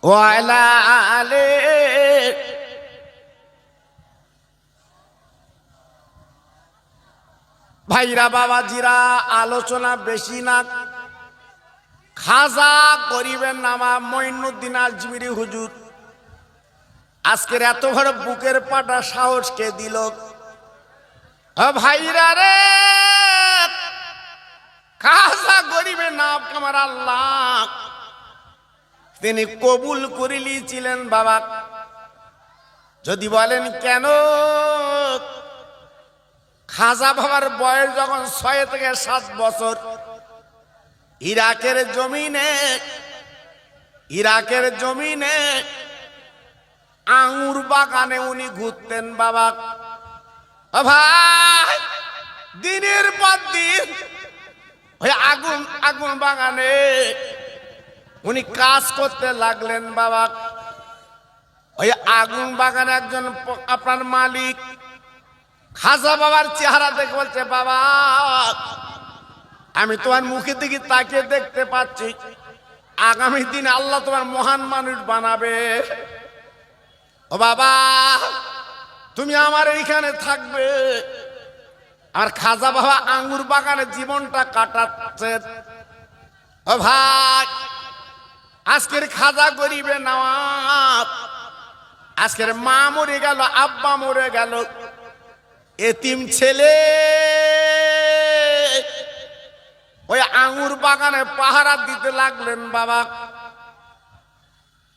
ওয়া আলা আলি। ভাইরা বাবাজিরা, আলোচনা বেশি না। খাজা গরিবের নামা মঈনুদ্দিন আজমিরি হুজুর আজকের এত বড় বুকের পাটা সাহস কে দিল? ভাইরা রে, খাজা গরিবের নাম আমার আল্লাহ তিনি কবুল করে নিয়েছিলেন বাবা। যদি বলেন কেন, খাজা বাবার বয়স যখন 6 থেকে 7 বছর, ইরাকের জমিনে আঙ্গুর বাগানে উনি ঘুরতেন বাবা। ভাই, দিনের পর দিন ওই আগুন বাগানে উনি কাজ করতে লাগলেন বাবা। ওই আগুন বাগানে একজন আপনার মালিক খাজা বাবার চেহারা দেখে বলছে, বাবা আমি তোমার মুখের দিকে তাকিয়ে দেখতে পাচ্ছি, আগামী দিনে আল্লাহ তোমার মহান মানুষ বানাবে। ও বাবা, তুমি আমার এইখানে থাকবে। আর খাজা বাবা আঙ্গুর বাগানে জীবনটা কাটাচ্ছে। ও ভাই, আজকের খাজা গরিবে নওয়াব, আজকের মা মরে গেল, আব্বা মরে গেল, এতিম ছেলে ওই আঙ্গুর বাগানে পাহারা দিতে লাগলেন বাবা।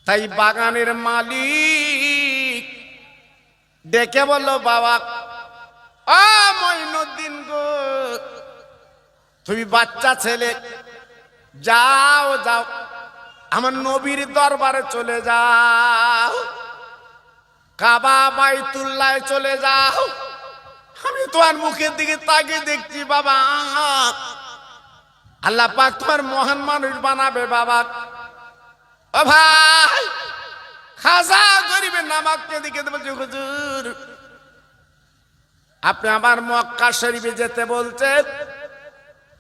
তাই বাগানের মালিক ডেকে বলল, বাবা ও মঈনুদ্দিন গো, তুমি বাচ্চা ছেলে, যাও যাও আমার নবীর দরবারে চলে যাও, কাবা বাইতুল্লাহ চলে যাও। আমি তোমার মুখের দিকে তাকিয়ে দেখছি বাবা, আল্লাহ পাক তোমার মহান মানুষ বানাবে বাবা। ও ভাই, খাজা গরিবের নামাজকে দিকে বলছে, হুজুর আপনি আমার মক্কা শরীফে যেতে বলছেন,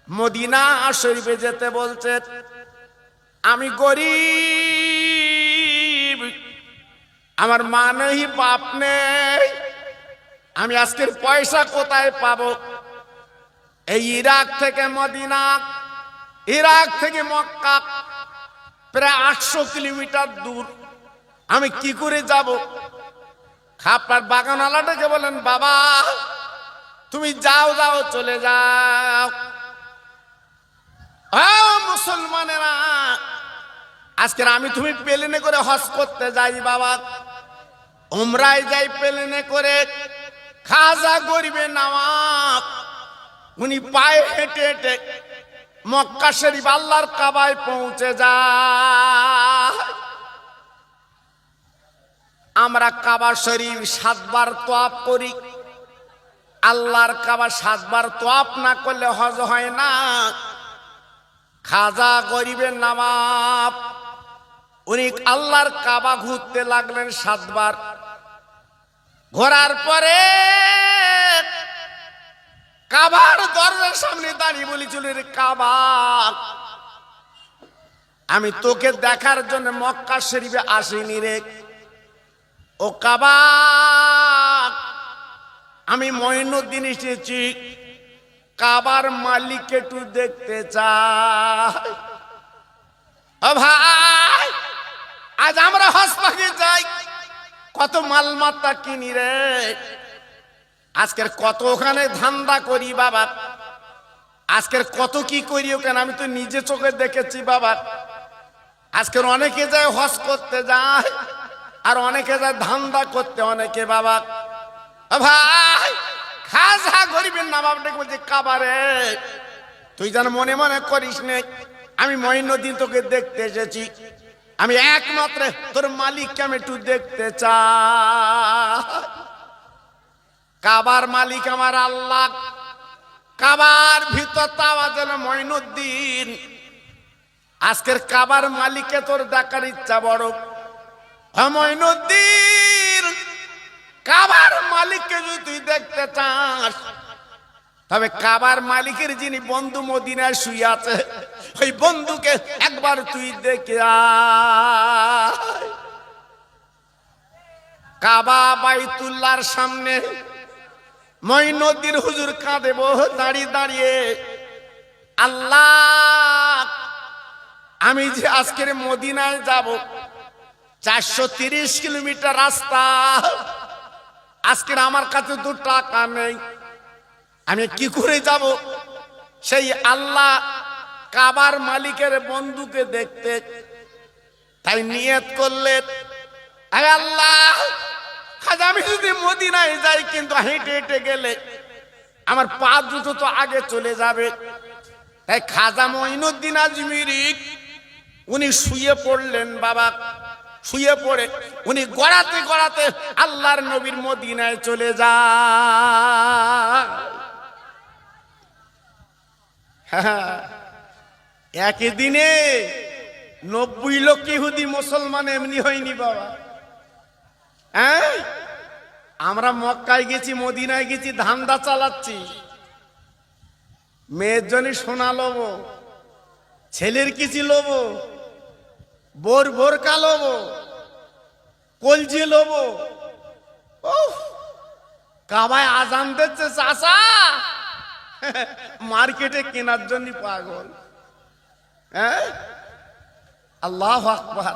মদিনা শরীফে যেতে বলছেন, আমি গরিব, আমার মা নেই, বাপ নেই, আমি আজকের পয়সা কোথায় পাবো? এই ইরাক থেকে মদিনা, ইরাক থেকে মক্কা প্রায় 800 কিলোমিটার দূর, আমি কি করে যাব? আপনার বাগানওয়ালাটাকে বলেন, বাবা তুমি যাও যাও চলে যাও। মুসলমানেরা, আজকের আমি তুমি প্লেনে করে হজ করতে যাই বাবা, উমরায় যাই প্লেনে করে। খাজা গরিবে নওয়াব উনি পায়ে হেঁটে হেঁটে মক্কা শরীফ আল্লাহর কাবায় পৌঁছে যায়। আমরা কাবা শরীফ 7 বার তওয়াফ করি, আল্লাহর কাবা 7 বার তওয়াফ না করলে হজ হয় না। খাজা গরিবের নওয়াব উনি আল্লাহর কাবা ঘুরতে লাগলেন 7 বার। ঘোরার পরে কাবার দরজার সামনে দাঁড়িয়ে বলেছিল, রে কাবা, আমি তোকে দেখার জন্য মক্কা শরীফে আসিনি রে। ও কাবা, আমি মঈনুদ্দিন এসেছি, কাবার মালিক একটু দেখতে চাই। ও ভাই, আজ আমরা হজ পাকে যাই, কত মালমাত্তা কিনি রে, আজকের কত ওখানে ধান্দা করি বাবা, আজকের কত কি করি ওখানে, আমি তো নিজে চোখে দেখেছি বাবা। আজকের অনেকে যায় হজ করতে যায়, আর অনেকে যায় ধান্দা করতে, অনেকে বাবা। ভাই, খাজা গরিবের নবাব ডেকে বলছে কাবারে, তুই যেন মনে মনে করিস নে, আমি মঈনুদ্দিন তোকে দেখতে এসেছি, আমি একমাত্র তোর মালিককে আমি একটু দেখতে চাই। কাবার মালিক আমার আল্লাহ, কাবার ভিতর আওয়াজ এলো মঈনুদ্দিন, আজকের কাবার মালিককে তোর দেখার ইচ্ছা বড়। মঈনুদ্দিন, কাবার মালিককে যদি তুই দেখতে চাস, তবে কাবার মালিকের যিনি বন্ধু মদিনায় শুয়ে আছে, ওই বন্ধুকে একবার তুই দেখে আয়। কাবা বাইতুল্লাহর সামনে মঈনুদ্দিন হুজুর কাঁদে দাঁড়িয়ে দাঁড়িয়ে, আল্লাহ, আমি যে আজকের মদিনায় যাব, 430 কিলোমিটার রাস্তা, আজকের আমার কাছে তো টাকা নেই, আমি কি করে যাব সেই আল্লাহ কাবার মালিকের বন্ধুকে দেখতে? তাই নিয়ত করলেন, আরে আল্লাহ, আজ আমি যদি মদিনায় যাই, কিন্তু হেঁটে হেঁটে গেলে আমার পা দুটো তো আগে চলে যাবে। তাই খাজা মঈনুদ্দিন আজমিরি উনি শুয়ে পড়লেন বাবা, শুয়ে পড়ে উনি গড়াতে গড়াতে আল্লাহর নবীর মদিনায় চলে যায়। একই দিনে 90 লক্ষ ইহুদি মুসলমান এমনি হয়নি বাবা। হ্যাঁ, আমরা মক্কায় গেছি, মদিনায় গেছি, ধান্দা চালাচ্ছি, মেয়ের জন্য সোনা লোব, ছেলের কিছু লোব, বোর বোরকা লোব, কলজি লোব। কাবায় আজান দিচ্ছে চাচা, মার্কেটে কেনার জন্য পাগল। হ্যাঁ, আল্লাহু আকবার।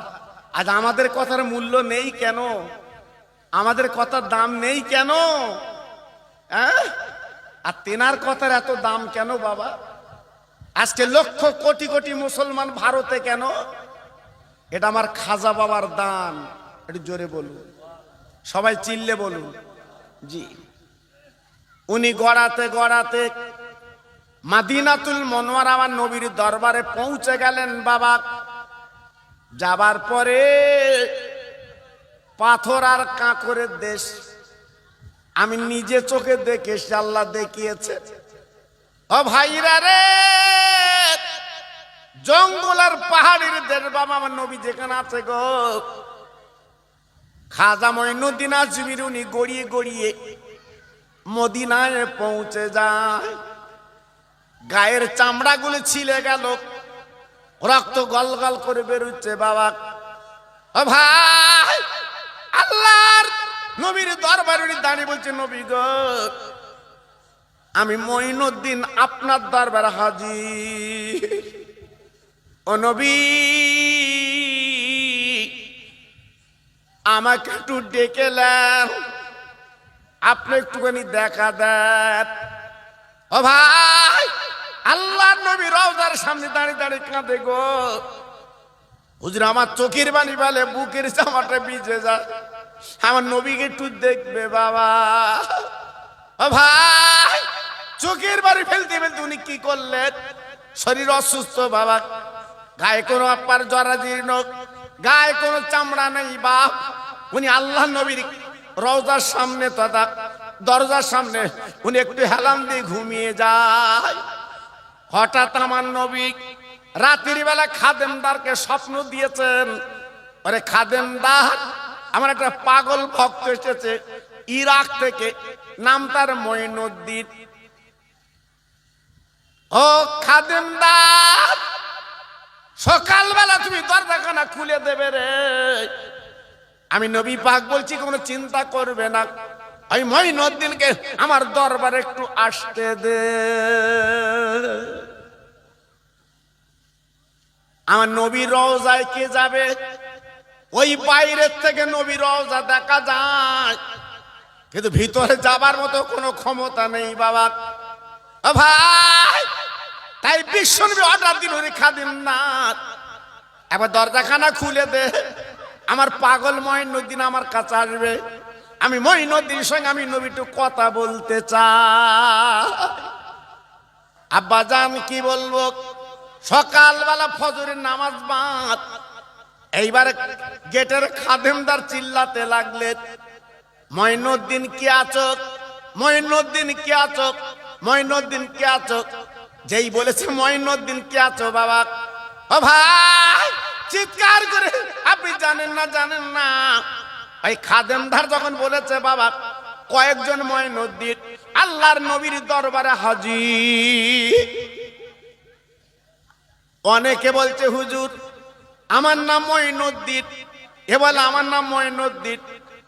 আজ আমাদের কথার মূল্য নেই কেন? আমাদের কথার দাম নেই কেন? হ্যাঁ, আর তেনার কথার এত দাম কেন বাবা? আজকে লক্ষ কোটি কোটি মুসলমান ভারতে কেন? এটা আমার খাজা বাবার দান। একটু জোরে বলুন, সবাই চিল্লে বলুন জি। উনি গড়াতে গড়াতে মাদিনাতুল মুনাওয়ারা আমার নবীর দরবারে পৌঁছে গেলেন বাবা। যাবার পরে পাথর আর কাঁকরের দেশ, আমি নিজে চোখে দেখেছি, আল্লাহ দেখিয়েছে। ও ভাইরা রে, জঙ্গল আর পাহাড়ের দেশ বাবা, আমার নবী যেখানে আছে গো। খাজা মঈনুদ্দিন আজমিরি উনি গড়িয়ে গড়িয়ে মদিনায় পৌঁছে যায়। গায়ের চামড়াগুলো ছিলে গেল, রক্ত গলগল করে বেরোচ্ছে বাবা। ও ভাই, আল্লাহর নবীর দরবারে দাঁড়িয়ে বলছে, নবী গো, আমি মঈনুদ্দিন আপনার দরবারে হাজির। ও নবী, আমাকে একটু ডেকেলেন, আপনি একটুখানি দেখা দেন। ও ভাই, আল্লাহর নবী রওজার সামনে দাঁড়িয়ে দাঁড়িয়ে কাঁদে গো। হুজুর, আমার চোখের বাণী বলে বুকের জামাটা ভিজে যায়, আমার নবীকে একটু দেখবে বাবা। ও ভাই, চোখের বাড়ি ফেলতে ফেলতে উনি কি করলেন? শরীর অসুস্থ বাবা, গায়ে কোনো আপার জরাজীর্ণ, গায়ে কোনো চামড়া নেই বাপ। উনি আল্লাহ নবীর রওজার সামনে তথা দরজার সামনে উনি একটু হেলান দিয়ে ঘুমিয়ে যায়। হঠাৎ আমার নবী রাতের বেলা খাদেমদারকে স্বপ্ন দিয়েছেন, আরে খাদেমদার, আমার একটা পাগল ভক্ত এসেছে ইরাক থেকে, নাম তার মঈনুদ্দিন। ও খাদেমদার, সকালবেলা তুমি দরজাখানা খুলে দেবে রে। আমি নবী পাক বলছি, কোনো চিন্তা করবে না, ওই মঈনুদ্দিনকে আমার দরবারে একটু আসতে দে। আমার নবীর রওজায় কে যাবে? ওই বাইরের থেকে নবীর রওজা দেখা যায়, কিন্তু ভিতরে যাবার মতো কোনো ক্ষমতা নেই বাবা। ও ভাই, তাই বিশ্বনবী অর্ডার দিল রে খাদিম না, এবার দরজাখানা খুলে দে, আমার পাগল মঈনুদ্দিন আমার কাছে আসবে, আমি মঈনুদ্দিনের সঙ্গে আমি নবী একটু কথা বলতে চাই। আব্বাজান কি বলবো, সকালবেলা ফজরের নামাজ বাদ, এইবার গেটের খাদেমদার চিল্লাতে লাগলেন, মঈনুদ্দিন কি আছো, মঈনুদ্দিন কি আছো, মঈনুদ্দিন কি আছো। যেই বলেছে মঈনুদ্দিন কি আছো বাবা, ও ভাই চিৎকার করে, আপনি জানেন না জানেন না, ওই খাদেমদার যখন বলেছে বাবা কয়েকজন মঈনুদ্দিন আল্লাহর নবীর দরবারে হাজির। অনেকে বলছে হুজুর আমার নাম মঈনুদ্দিন, এ বলে আমার নাম মঈনুদ্দিন,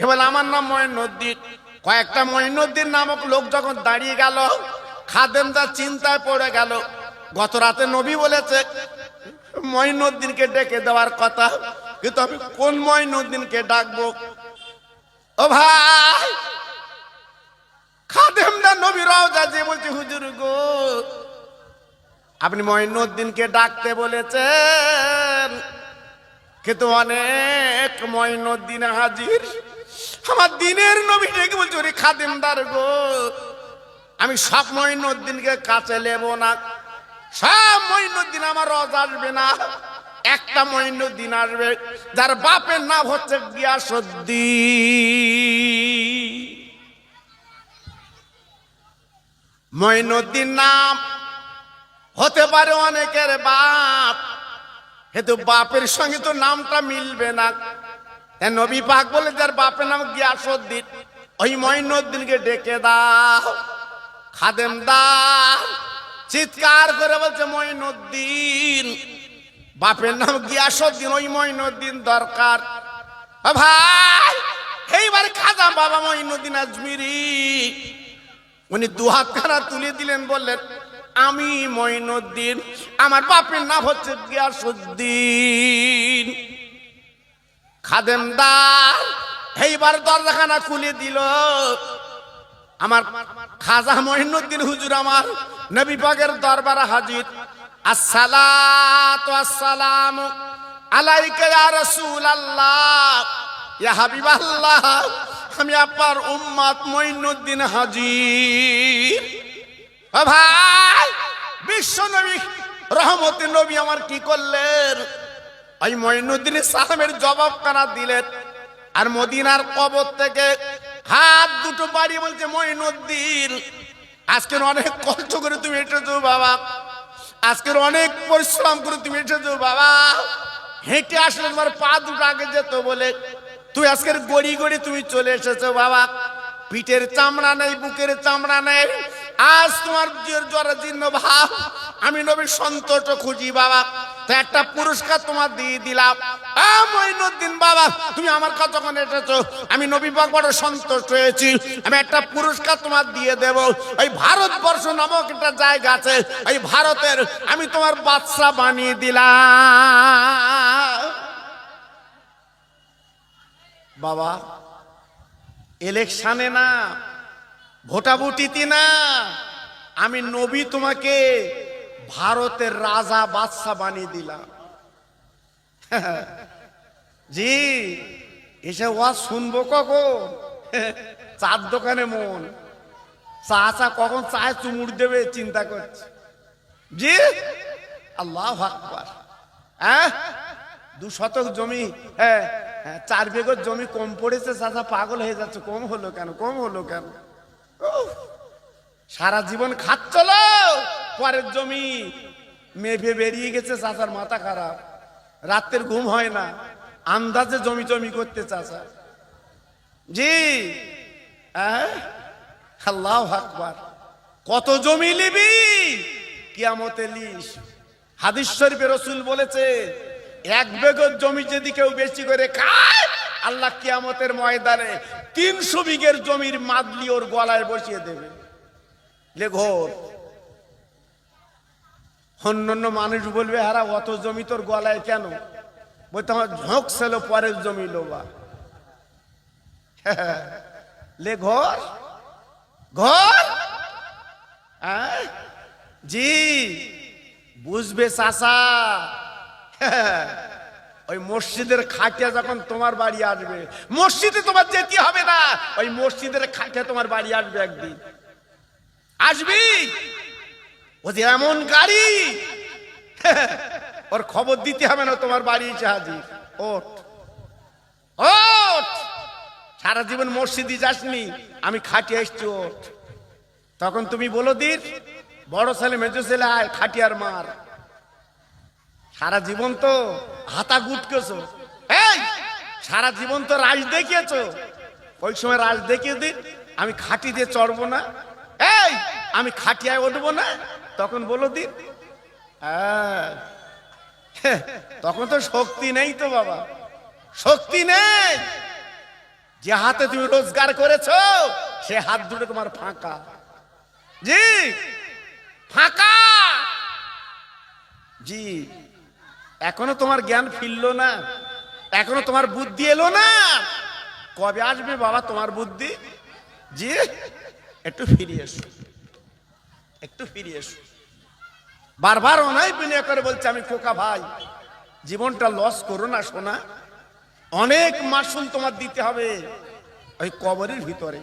এ বলে আমার নাম মঈনুদ্দিন। কয়েকটা মঈনুদ্দিন নামক লোক যখন দাঁড়িয়ে গেল, খাদেমদার চিন্তায় পড়ে গেল, গত রাতে নবী বলেছে মঈনুদ্দিনকে ডেকে দেওয়ার কথা, কিন্তু আমি কোন মঈনুদ্দিনকে ডাকবো। ও ভাই, খাদেমদার নবী রওজা যে বলছে হুজুর গো আপনি মঈনুদ্দিনকে ডাকতে বলেছেন, কিন্তু অনেক মঈনুদ্দিন হাজির। আমার দিনের নবী ডেকে বলছে ওরে খাদেমদার গো আমি সব মঈনুদ্দিনকে কাছে নেব না, সব মঈনুদ্দিন আমার রওজা আসবে না, একটা মঈনুদ্দিন আসবে যার বাপের নাম হচ্ছে গিয়াসউদ্দিন। মঈনুদ্দিন নাম হতে পারে অনেকের বাপ, কিন্তু বাপের সঙ্গে তো নামটা মিলবে না। নবী পাক বলে যার বাপের নাম গিয়াসউদ্দিন, ওই মঈনুদ্দিনকে ডেকে দাও। খাদেমদার চিৎকার করে বলছে মঈনুদ্দিন, বাপের নাম গিয়াসউদ্দিন, ওই মঈনুদ্দিন দরকার। ভাই এইবার খাজা বাবা মঈনুদ্দিন আজমিরি উনি দুহাত খানা তুলে দিলেন, বললেন আমি মঈনুদ্দিন, আমার বাপের নাম হচ্ছে গিয়াসউদ্দিন। খাদেমদার এইবার দরজাখানা খুলে দিল, আমার খাজা মঈনুদ্দিন হুজুর আমার নবী পাকের দরবারে হাজির। আসসালাতু আসসালামু আলাইকা ইয়া রাসূলুল্লাহ, ইয়া হাবিবাল্লাহ, আমি আপনার উম্মত মঈনুদ্দিন হাজির। ও ভাই, বিশ্ব নবী রহমতের নবী আমার কি করলেন, ওই মঈনুদ্দিন সালামের জবাব কানা দিলেন, আর মদিনার কবর থেকে হাত দুটো বাড়িয়ে বলছে মঈনুদ্দিন আজকের অনেক কষ্ট করে তুমি এসেছো বাবা, আজকের অনেক পরিশ্রম করে তুমি এসেছো বাবা, হেঁটে আসলে তোমার পা দুটো আগে যেত বলে তুই আজকের গড়ি গড়ি তুমি চলে এসেছো বাবা, পিঠের চামড়া নেই, বুকের চামড়া নেই, আজ তোমার জরাজীর্ণ ভাব, আমি নবীর সন্তোষ খুঁজি বাবা, তো একটা পুরস্কার তোমার দিয়ে দিলাম। মঈনুদ্দিন বাবা তুমি আমার কাছে যখন এসেছো আমি নবী পাক বড় সন্তুষ্ট হয়েছি, আমি একটা পুরস্কার তোমার দিয়ে দেব। ওই ভারতবর্ষ নামক একটা জায়গা আছে, ওই ভারতের আমি তোমার বাদশা বানিয়ে দিলাম। বাবা ইলেকশনে না, ভোটাভুটিতে না, আমি নবী তোমাকে ভারতের রাজা বাদশা বানিয়ে দিলাম। জি এসে ওয়াজ শুনবো কখন, চার দোকানে মন, চা কখন চায় চুমুর দেবে চিন্তা করছে। জি আল্লাহু আকবার। 2 শতক জমি, 4 বিঘা জমি কম পড়েছে, চাচা পাগল হয়ে যাচ্ছে, কম হলো কেন, কম হলো কেন, সারা জীবন খাচ্ছিল, পরের জমি মেপে বেরিয়ে গেছে, চাচার মাথা খারাপ, রাতের ঘুম হয় না, আন্দাজে জমি জমি করতে চাচা। জি আল্লাহু আকবার। কত জমি নিবি কিয়ামতে লিস। হাদিস শরীফে রাসূল বলেছে 1 বিঘা জমি যদি কেউ বেশি করে খায় আল্লাহ কিয়ামতের ময়দানে 300 বিঘের জমির মাদলি ওর গলায় বসিয়ে দেবে। লে ঘোর অন্যান্য মানুষ বলবে হারা অত জমি তোর গলায় কেন? বলতে আমার ঝোঁক ছিল পরের জমি লোবা। লে ঘর ঘর জি বুঝবে চাষা। ওই মসজিদের খাটিয়া যখন তোমার বাড়ি আসবে, মসজিদে তোমার যেতে হবে না, ওই মসজিদের খাটিয়া তোমার বাড়ি আসবে একদিন। আসবি ও যে এমন গাড়ি, ওর খবর দিতে হবে না, তোমার বাড়ি এসে হাজির। ওঠ ওঠ, সারা জীবন মসজিদে যাসনি, আমি খাটিয়া এসছি, ওঠ। তখন তুমি বলো দির বড় ছেলে মেজো ছেলে আয় খাটিয়ার মার। সারা জীবন তো হাতা গুটকেছো, এই সারা জীবন তো রাজ দেখিয়েছো, ওই সময় রাজ দেখিয়ে দিন আমি খাটি দিয়ে চড়বো না, এই আমি খাটিয়ায় উঠবো না, তখন বলো দিন। তখন তো শক্তি নেই তো বাবা, শক্তি নেই। যে হাতে তুমি রোজগার করেছো সে হাত দুটো তোমার ফাঁকা, জি ফাঁকা। জি এখনো তোমার জ্ঞান ফিরলো না, এখনো তোমার বুদ্ধি এলো না। কবে আসবে বাবা তোমার বুদ্ধি? জি একটু ফিরে এসো, একটু ফিরে এসো। বারবার অনায় বিনয় করে বলছে আমি খোকা ভাই, জীবনটা লস করো না সোনা, অনেক মাসুল তোমার দিতে হবে ওই কবরের ভিতরে।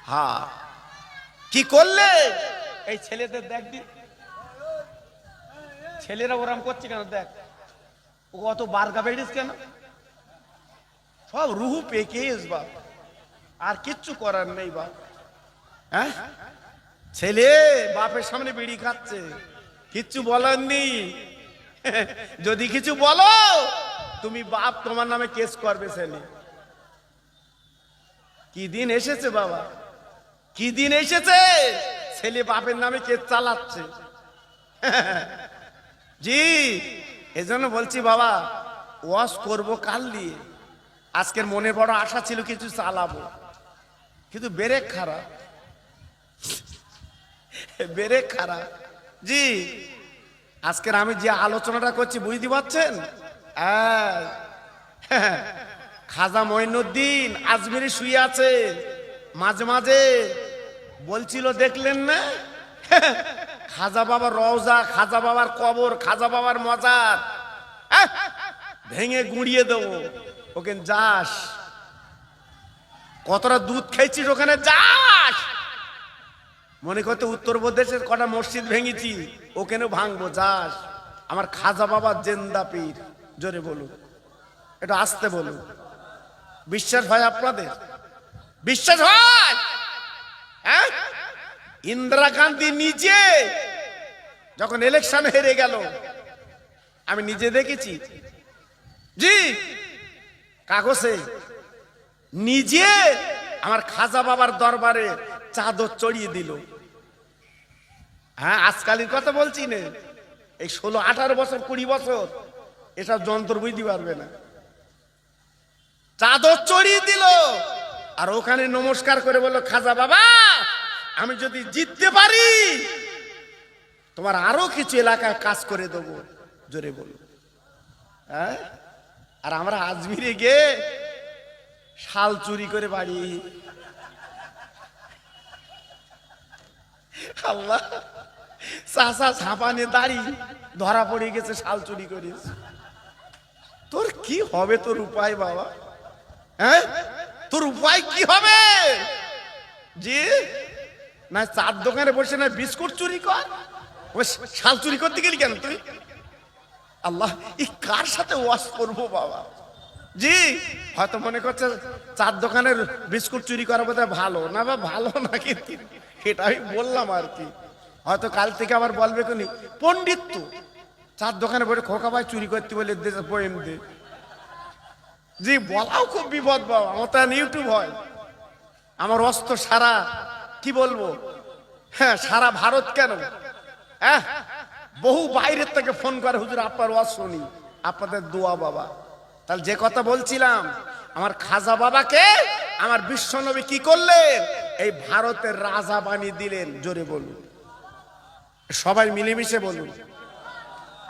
হ্যাঁ কি করলে এই ছেলেদের দেখ দিন, ছেলেরা ওরাম করছে কেন দেখ, ও অত বার্গা বেড়িস কেন, সব রুহু পেকেস বাপ, আর কিচ্ছু করার নেই বাপ। হ্যাঁ ছেলে বাপের সামনে বিড়ি খাচ্ছে, কিচ্ছু বলার নেই। যদি কিছু বলো তুমি বাপ তোমার নামে কেস করবে। ছেলে কি দিন এসেছে বাবা, কি দিন এসেছে, ছেলে বাপের নামে কেস চালাচ্ছে। জি এজন্য বলছি বাবা ওয়াজ করবো কাল দিয়ে, আজকের মনে বড় আশা ছিল কিছু চালাবো, কিন্তু ব্রেক খারাপ, ব্রেক খারাপ। জি আজকের আমি যে আলোচনাটা করছি বুঝতে পারছেন, খাজা মঈনুদ্দিন আজমিরি শুয়ে আছে, মাঝে মাঝে বলছিল দেখলেন না, খাজা বাবার রওজা, খাজা বাবার কবর, খাজা বাবার মজার ভেঙে গুঁড়িয়ে দেবো, ওখানে যাস, কতটা দুধ খেয়েছিস ওখানে যাস। মনে করতে উত্তরপ্রদেশের কটা মসজিদ ভেঙেছি, ওখানেও ভাঙবো, যাস। আমার খাজা বাবা জেন্দা পীর, জোরে বলুন, এটা আসতে বলুন। বিশ্বাস হয় আপনাদের? বিশ্বাস হয়? হ্যাঁ ইন্দিরা গান্ধী নিজে যখন ইলেকশন হেরে গেল, আমি নিজে দেখেছি, জি কাগজে নিজে আমার খাজা বাবার দরবারে চাদর চড়িয়ে দিল। হ্যাঁ আজকালের কথা বলছি না, এই 16-18 বছর 20 বছর এসব যন্ত্র বুঝতে পারবে না, চাদর চড়িয়ে দিল। আর ওখানে নমস্কার করে বলল খাজা বাবা আমি যদি জিততে পারি তোমার আরো কিছু এলাকায় কাজ করে দেবো, জোরে বলো। হ্যাঁ আর আমরা আজমিরে গিয়ে শাল চুরি করে বাড়ি, আল্লাহ চাষা ছাপানে দাড়ি ধরা পড়ে গেছে, শাল চুরি করিস, তোর কি হবে? তোর উপায় বাবা, হ্যাঁ তোর উপায় কি হবে? জি না চার দোকানে বসে না বিস্কুট চুরি কর, ওই শাল চুরি করতে গেলি কেন তুই? আল্লাহ এই কার সাথে ওয়াজ করবো বাবা? জি হয়তো মনে করছে চার দোকানের বিস্কুট চুরি করা বোধহয় ভালো না, বা ভালো না, কিন্তু এটা আমি বললাম আর কি। হয়তো কাল থেকে আবার বলবে কোনি পণ্ডিত চার দোকানে বসে খোকা ভাই চুরি করতে বলে পোয়েম দে। জি বলাও খুব বিপদ বাবা, আমার তো ইউটিউব হয়, আমার অস্ত্র সারা কি বলবো, হ্যাঁ সারা ভারত কেন, হ্যাঁ বহু বাইরের থেকে ফোন করে হুজুর আপনার ওয়াজ শুনি, আপনাদের দোয়া বাবা। তাহলে যে কথা বলছিলাম, আমার খাজা বাবাকে আমার বিশ্বনবী কি করলেন? এই ভারতের রাজা বানিয়ে দিলেন, জোরে বলুন। সবাই মিলেমিশে বলুন,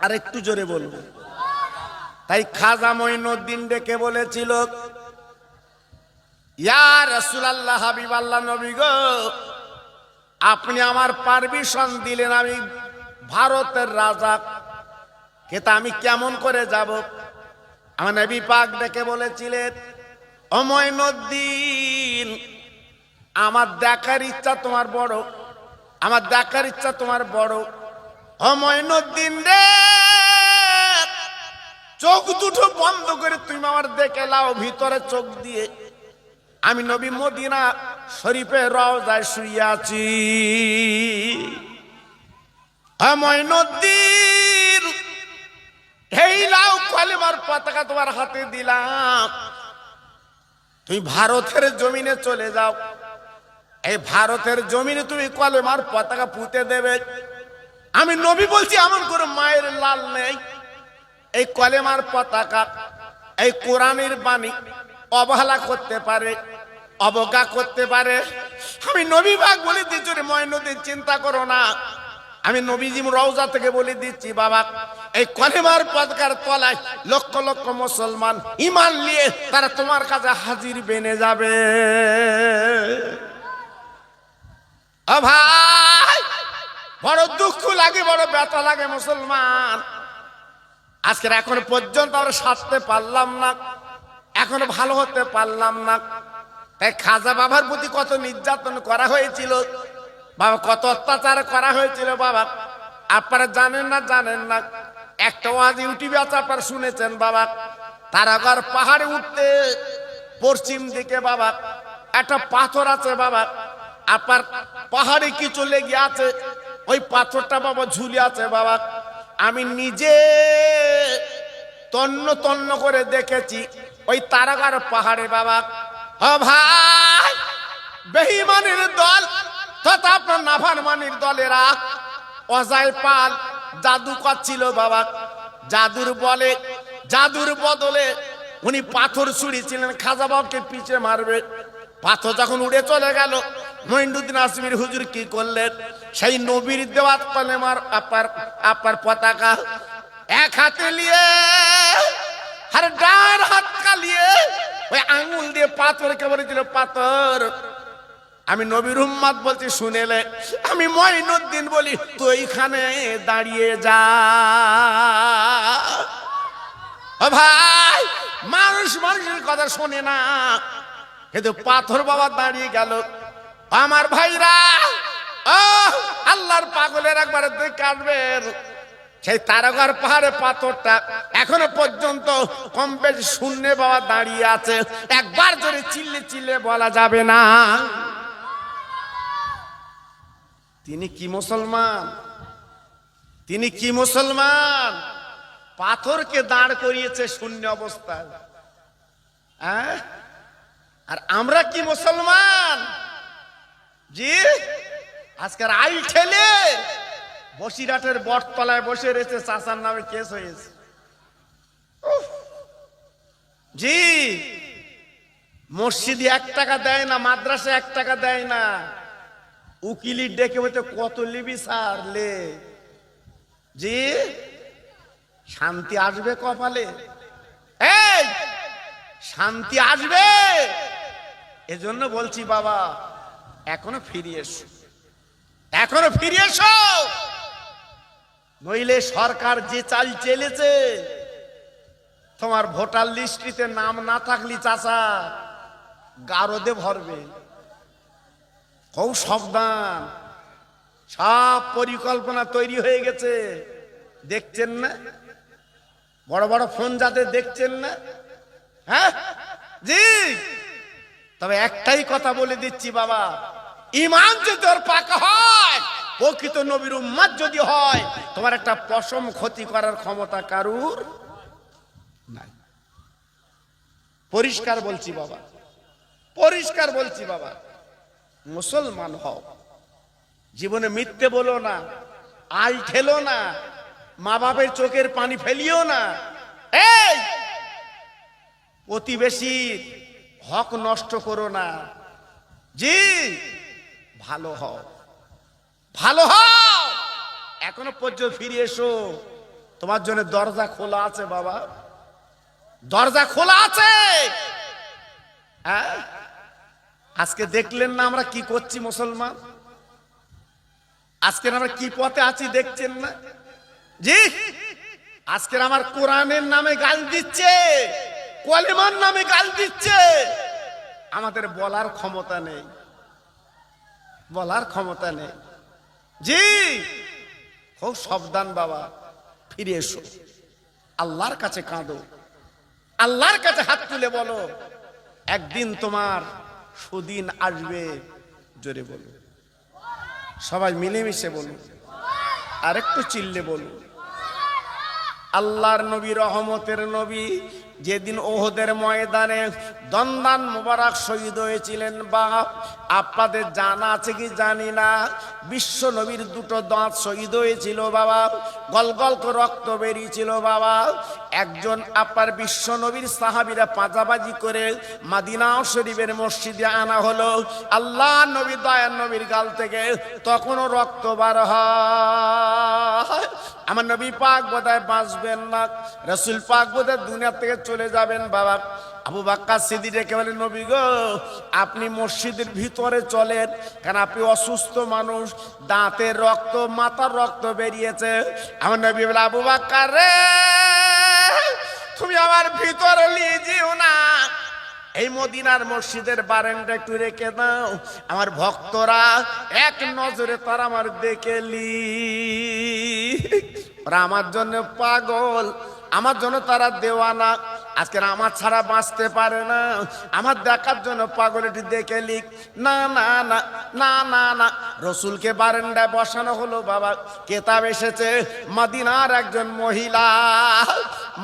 আর একটু জোরে বলুন। তাই খাজা মঈনুদ্দিন ডেকে বলেছিল, ইয়া রাসূলুল্লাহ, হাবিবাল্লাহ, নবী গো, আপনি আমার পারমিশন দিলেন, আমি ভারতের রাজা, কিন্তু আমি কেমন করে যাব? আমার নবী পাক ডেকে বলেছিলেন, ও মঈনুদ্দিন, আমার দেখার ইচ্ছা তোমার বড়, আমার দেখার ইচ্ছা তোমার বড়। ও মঈনুদ্দিন রে, চোখ দুটো বন্ধ করে তুমি আমার দেখে লাও, ভিতরে চোখ দিয়ে আমি নবী মদিনা শরীফের রওজায় শুয়ে আছি। ও মঈনুদ্দিন, এই লাও কালেমার পতাকা তোমার হাতে দিলাম, তুমি ভারতের জমিনে চলে যাও, এই ভারতের জমিনে তুমি কলেমার পতাকা পুঁতে দেবে। আমি নবী বলছি, এমন করে মায়ের লাল নেই, এই কলেমার পতাকা, এই কোরআনের বাণী অবহেলা করতে পারে, অবজ্ঞা করতে পারে। আমি নবী পাক বলে দিচ্ছি, মঈনুদ্দিন চিন্তা করো না, আমি নবীজি রওজা থেকে বলে দিচ্ছি, বাবা, এই কলেমার পতাকার তলায় লক্ষ লক্ষ মুসলমান ঈমান নিয়ে তারা তোমার কাছে হাজির বেনে যাবে। ও ভাই, বড় দুঃখ লাগে, বড় ব্যথা লাগে মুসলমান। আজকের এখন পর্যন্ত আমরা সারতে পারলাম না, এখনো ভালো হতে পারলাম না। তাই খাজা বাবার প্রতি কত নির্যাতন করা হয়েছিল বাবা, কত অত্যাচার করা হয়েছিল বাবা, আপনারা জানেন না, জানেন না। একটা ওয়াজ ইউটিউবে আছে, আপনারা শুনেছেন বাবা, তারাগড় পাহাড়ে উঠতে পশ্চিম দিকে বাবা একটা পাথর আছে বাবা, আপনার পাহাড়ে কিছু লেগে আছে, ওই পাথরটা বাবা ঝুলে আছে বাবা। আমি নিজে তন্ন তন্ন করে দেখেছি ওই তারাগড় পাহাড়ে বাবা। ও ভাই, বেঈমানের দল তথা আপনার নাফরমানির দলেরা অজয় পাল জাদু করছিল বাবা। জাদুর বদলে উনি পাথর ছুঁড়েছিলেন, খাজা বাবাকে পিছে মারবে। পাথর যখন উড়ে চলে গেল, মঈনুদ্দিন আজমির হুজুর কি করলেন? সেই নবীর দেওয়া কলেমার আপনার পতাকা এক হাতে নিয়ে আর ডান হাত কালিয়ে ওই আঙ্গুল দিয়ে পাথরকে বলেছিল, পাথর, আমি নবীর উম্মত বলছি শুনেলে, আমি মঈনুদ্দিন বলি, তুই এইখানে দাঁড়িয়ে যা। ও ভাই, মানুষের কথা শোনে না, কিন্তু পাথর বাবা দাঁড়িয়ে গেল। আমার ভাইরা, ও আল্লাহর পাগলের একবার দেখে আসবেন, সেই তারাগড় পাহাড়ে পাথরটা এখনো পর্যন্ত কম বেশি শূন্য বাবা দাঁড়িয়ে আছে। একবার ধরে চিল্লে বলা যাবে না তিনি কি মুসলমান, তিনি কি মুসলমান। পাথরকে দাঁড় করিয়েছে শূন্য অবস্থায়। আর আমরা কি মুসলমান? জি, আজকের আইল ঠেলে বসিরহাটের বটতলায় বসে রয়েছে, চাচার নামে কেস হয়েছে। জি, মসজিদে 1 টাকা দেয় না, মাদ্রাসায় 1 টাকা দেয় না, উকিলি ডেকে হইতে কত লিবি স্যার লে। জি, শান্তি আসবে কপালে? এই শান্তি আসবে? এজন্য বলছি বাবা, এখনো ফিরে এসো, এখনো ফিরে এসো, নইলে সরকার যে চাল চেলেছে, তোমার ভোটার লিস্টিতে নাম না থাকলে চাচা গারদে ভরবে। খুব সাবধান, সব পরিকল্পনা তৈরি হয়ে গেছে, দেখছেন না? বড় বড় ফোন যাদের দেখছেন না? হ্যাঁ জি, তবে একটাই কথা বলে দিচ্ছি বাবা, ঈমান যদি ওর পাকা হয়, প্রকৃত নবীর উম্মত যদি হয়, তোমার একটা পশম ক্ষতি করার ক্ষমতা কারুর নাই। পরিষ্কার বলছি বাবা, পরিষ্কার বলছি বাবা, মুসলমান হও, জীবনে মিথ্যে বলো না, আল ঠেলো না, মা বাপের চোখের পানি ফেলিও না, এই প্রতিবেশীর হক নষ্ট করো না। জি, ভালো হও, ভালো হও, এখনো পর্যন্ত ফিরে এসো, তোমার জন্য দরজা খোলা আছে বাবা, দরজা খোলা আছে। হ্যাঁ, আজকে দেখলেন না আমরা কি করছি মুসলমান, আজকে আমরা কি পথে আছি দেখছেন না? জি, আজকে আমার কোরআনের নামে গাল দিচ্ছে, কলেমার নামে গাল দিচ্ছে, আমাদের বলার ক্ষমতা নেই, বলার ক্ষমতা নেই। জি, খুব সাবধান বাবা, ফিরে এসো, আল্লাহর কাছে কাঁদো, আল্লাহর কাছে হাত তুলে বলো, একদিন তোমার সুদিন আসবে। জোরে বলো, সবাই মিলেমিশে বলুন, আর একটু চিল্লে বলুন। আল্লাহর নবী, রহমতের নবী, যেদিন ওহদের ময়দানে দন্দান মোবারক শহীদ হয়েছিলেন, বাপ আপনাদের জানা আছে কি জানি না, বিশ্ব নবীর দুটো দাঁত শহীদ হয়েছিল বাবা, গল গল করে রক্ত বেরিয়েছিল বাবা। একজন আপনার বিশ্ব নবীর সাহাবীরা পাঁচাবাজি করে মদিনা শরীফের মসজিদে আনা হলো, আল্লাহ নবী দয়ার নবীর গাল থেকে তখনও রক্ত বার হয়। আমার নবী পাক বোধহয় বাঁচবেন না, রাসূল পাক বোধহয় দুনিয়া থেকে চলে যাবেন বাবা। আবু বকর সিদ্দিক ডেকে বলেন, নবী গো, আপনি মসজিদের ভিতরে চলেন, কারণ আপনি অসুস্থ মানুষ, দাঁতের রক্ত, মাথার রক্ত বেরিয়েছে। আমার নবী বলে, আবু বকর রে, তুমি আমার ভিতরে নিয়ে যেও না, এই মদিনার মসজিদের বারান্দা একটু রেখে দাও, আমার ভক্তরা এক নজরে তারা আমার দেখেলি, ওরা আমার জন্য পাগল, আমার জন্য তারা দেওয়ানা, আজকে আমার ছাড়া বাঁচতে পারে না, আমার দেখার জন্য পাগল, একটু দেখে লিখ। না না না না না না, রসুলকে বারান্দায় বসানো হলো বাবা। কেতাব এসেছে, মদিনার একজন মহিলা,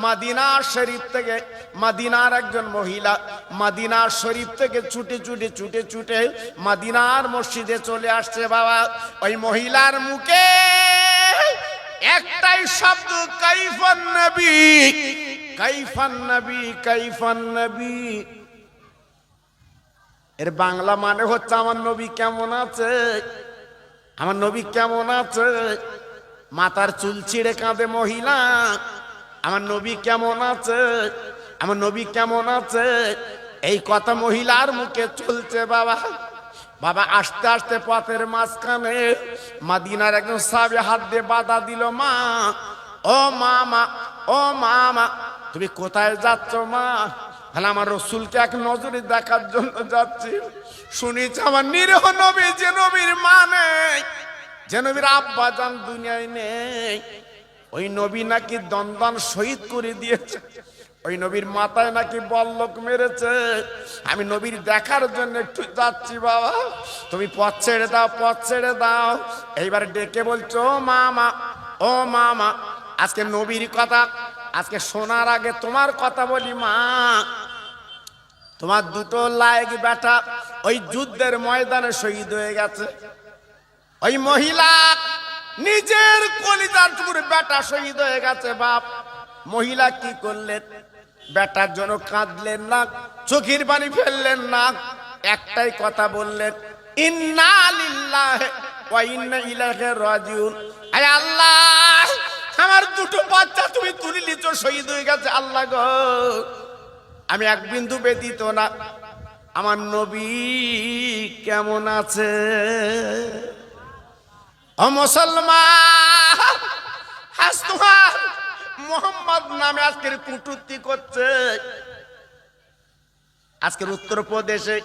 মদিনার শরীফ থেকে, মদিনার একজন মহিলা মদিনার শরীফ থেকে ছুটে ছুটে ছুটে ছুটে মদিনার মসজিদে চলে আসছে বাবা। ওই মহিলার মুখে একটাই শব্দ, কাইফান নবী, কাইফান নবী, কাইফান নবী। এর বাংলা মানে হচ্ছে, আমার নবী কেমন আছে, আমার নবী কেমন আছে। মাথার চুল ছিঁড়ে কাঁদে মহিলা, আমার নবী কেমন আছে, আমার নবী কেমন আছে। এই কথা মহিলার মুখে চলছে বাবা। বাবা আস্তে আস্তে পথের মাঝখানে মদিনার একজন সাহাবী হাত দিয়ে বাধা দিল, মা, ও মামা, ও মামা, তুমি কোথায় যাচ্ছ মা? তাহলে আমার রসুলকে এক নজরে দেখার জন্য যাচ্ছি। শুনেছি আমার নিরীহ নবী, যে নবীর মা নেই, যে নবীর আব্বা জান দুনিয়ায় নেই, ওই নবী নাকি দন্দন শহীদ করে দিয়েছে, ওই নবীর মাথায় নাকি বল্লক মেরেছে। আমি নবীর দেখার জন্য একটু যাচ্ছি বাবা, তুমি পথ ছেড়ে দাও, পথ ছেড়ে দাও। এইবার ডেকে বলছো, ও মামা, ও মামা, আজকে নবীর কথা আজকে শোনার আগে তোমার কথা বলি মা। তোমার দুটো লায়ক বেটা ওই যুদ্ধের ময়দানে শহীদ হয়ে গেছে। ওই মহিলা নিজের কলিজার টুকরো বেটা শহীদ হয়ে গেছে বাপ। মহিলা কি করলেন? বেটার জন্য কাঁদলেন না, চোখের পানি ফেললেন না, একটাই কথা বললেন, ইন্না লিল্লাহি ওয়া ইন্না ইলাইহি রাজিউন। আয় আল্লাহ, আমার দুটো বাচ্চা তুমি তুলে নিছো, শহীদ হয়ে গেছে, আল্লাহ গো, আমি এক বিন্দু ব্যতীত না, আমার নবী কেমন আছে? ও মুসলমান, আজ তোমার মোহাম্মদ নামে আজকের কুটুক্তি করছে। আজকের উত্তরপ্রদেশে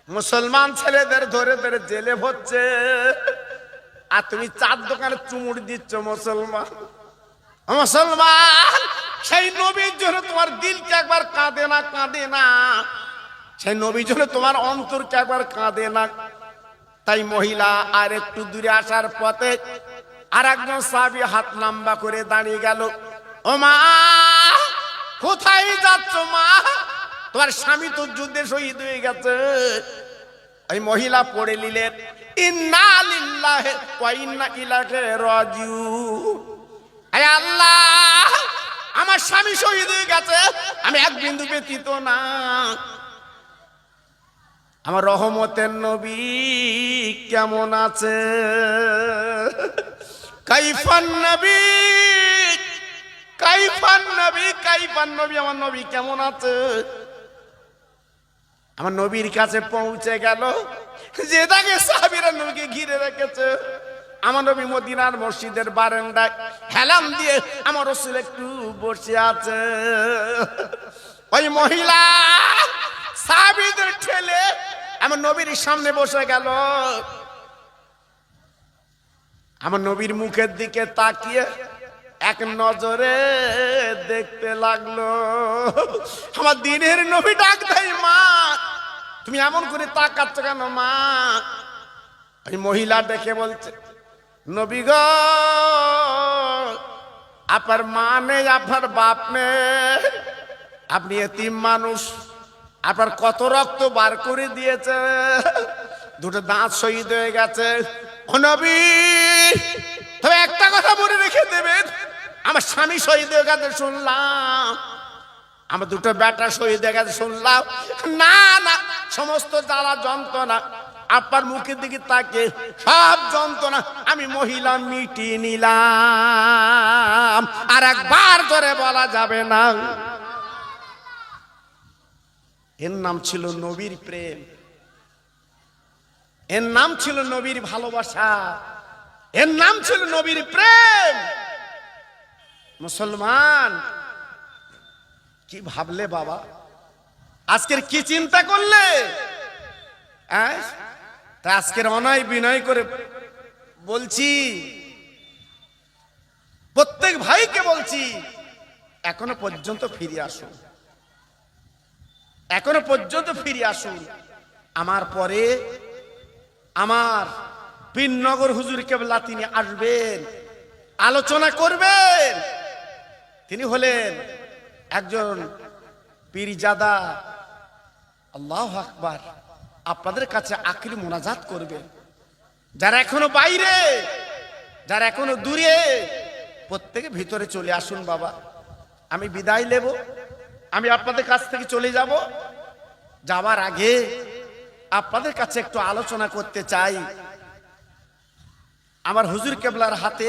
মুসলমান ছেলেদের ধরে ধরে জেলে ভরছে, আর তুমি চার দোকানে চুমুর দিচ্ছ। মুসলমান, মুসলমান, সেই নবীর জন্য তোমার দিলকে একবার কাঁদে না, কাঁদে না? সেই নবীর জন্য তোমার অন্তরকে একবার কাঁদে না? তাই মহিলা আর একটু দূরে আসার পথে আর একজন সাহাবী হাত লম্বা করে দাঁড়িয়ে গেল। ও মা, কোথায় যাচ্ছ মা? তোমার স্বামী তো যুদ্ধে শহীদ হয়ে গেছে। ওই মহিলা পড়ে নিলেন, ইন্না লিল্লাহি ওয়া ইন্না ইলাইহি রাজিউন। আয় আল্লাহ, আমার স্বামী শহীদ হয়ে গেছে, আমি এক বিন্দু ব্যতীত না। আমার রহমতের নবী কেমন আছে? কাইফান নবী, কাইফান নবী, কাইফান নবী, আমার নবী কেমন আছে? আমার নবীর কাছে পৌঁছে গেল, যে তাকে সাহাবীরা নবীকে ঘিরে রেখেছে। আমার নবী মদিনার মসজিদের বারান্দায় হেলাম দিয়ে আমার রাসূল একটু বসে আছে। ওই মহিলা সাহাবীদের ঠেলে আমার নবীর সামনে বসে গেল। আমার নবীর মুখের দিকে তাকিয়ে এক নজরে দেখতে লাগলো। আমার দিনের নবী ডাক দেয়, মা তুমি এমন করে তাকাচ্ছ কেন মা? এই মহিলা ডেকে বলছে, নবী গো, আপনার মা নেই, আপনার বাপ নেই, আপনি এতিম মানুষ, আপনার কত রক্ত বার করে দিয়েছে, দুটো দাঁত শহীদ হয়ে গেছে। ও নবী, তবে একটা কথা মনে রেখে দেবেন, আমার স্বামী শহীদ হয়ে গেছে শুনলাম, আমার দুটো বেটা শহীদ হয়ে গেছে শুনলাম। না না, সমস্ত জ্বালা যন্ত্রণা আপনার মুখের দিকে তাকে সব যন্ত্রণা আমি মহিলা মিটিয়ে নিলাম। আর একবার ধরে বলা যাবে না। এর নাম ছিল নবীর প্রেম, এর নাম ছিল নবীর ভালোবাসা, এর নাম ছিল নবীর প্রেম। মুসলমান কি ভাবলে বাবা? আজকের কি চিন্তা করলে? তা আজকের অনয় বিনয় করে বলছি, প্রত্যেক ভাইকে বলছি, এখনো পর্যন্ত ফিরে আসুন, এখনো পর্যন্ত ফিরে আসুন। আমার পরে আমার পীরনগর হুজুর কেবলা তিনি আসবেন, আলোচনা করবেন। তিনি হলেন একজন পীরজাদা। আল্লাহু আকবার। আপনাদের কাছে আখিরি মোনাজাত করবেন। যারা এখনো বাইরে, যারা এখনো দূরে, প্রত্যেকে ভিতরে চলে আসুন বাবা। আমি বিদায় নেব, আমি আপনাদের কাছ থেকে চলে যাব। যাওয়ার আগে আপনাদের কাছে একটু আলোচনা করতে চাই। আমার হুজুর কেবলার হাতে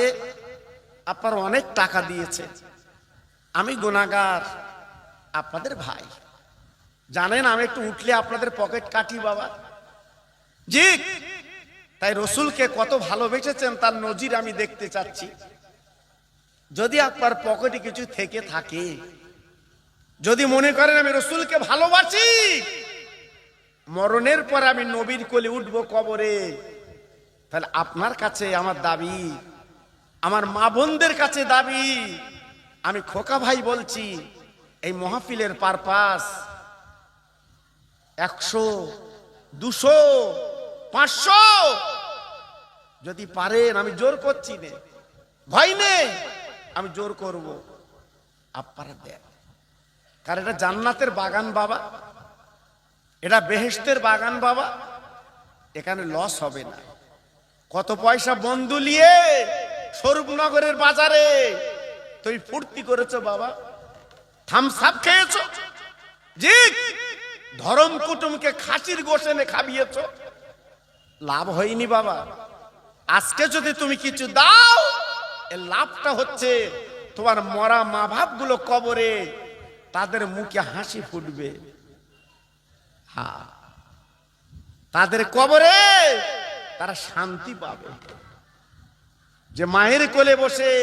আপনারা অনেক টাকা দিয়েছে। আমি গুনাহগার, আপনাদের ভাই, জানেন আমি একটু উঠলে আপনাদের পকেট কাটি বাবা। জি, তাই রসুলকে কত ভালোবেসেছেন তার নজির আমি দেখতে চাচ্ছি। যদি আপনার পকেটে কিছু থেকে থাকে, যদি মনে করেন আমি রসুলকে ভালোবাসি, মরণের পর আমি নবীর কোলে উঠবো কবরে, তাহলে আপনার কাছে আমার দাবি, আমার মা বোনদের কাছে দাবি, আমি খোকা ভাই বলছি, এই মাহফিলের পারপাস 100, 200, 500 যদি পারেন, আমি জোর করছি না, ভয় নেই, আমি জোর করব, আপনারা দেন। কারণ এটা জান্নাতের বাগান বাবা, এটা বেহেশতের বাগান বাবা, এখানে লস হবে না। কত পয়সা বন্ধু নিয়ে স্বরূপনগরের বাজারে তুই ফুর্তি করেছো বাবা, থামস আপ খেয়েছো, জি, ধরম কুটুমকে খাসির গোশত এনে খাবিয়েছো, লাভ হয়নি বাবা। আজকে যদি তুমি কিছু দাও, এর লাভটা হচ্ছে তোমার মরা মা বাপ গুলো কবরে তাদের মুখে হাসি ফুটবে। হ্যাঁ, তাদের কবরে তারা শান্তি পাবে। যে মায়ের কোলে বসে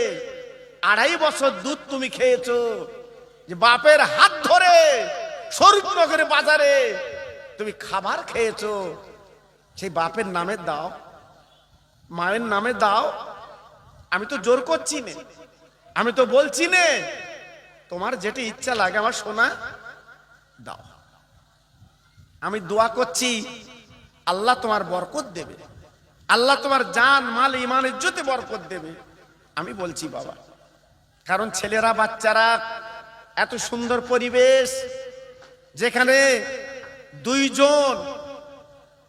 2.5 বছর দুধ তুমি খেয়েছো, যে বাপের হাত ধরে স্বরূপনগরের বাজারে তুমি খাবার খেয়েছো, সেই বাপের নামে দাও, মায়ের নামে দাও। আমি তো জোর করছি না, আমি তো বলছি না, তোমার যেটা ইচ্ছা লাগে আমার সোনা দাও। আমি দোয়া করছি আল্লাহ তোমার বরকত দেবে, আল্লাহ তোমার জান মাল ইমান ইজ্জতে বরকত দেবে। আমি বলছি বাবা, কারণ ছেলেরা বাচ্চারা এত সুন্দর পরিবেশ, যেখানে 2 জন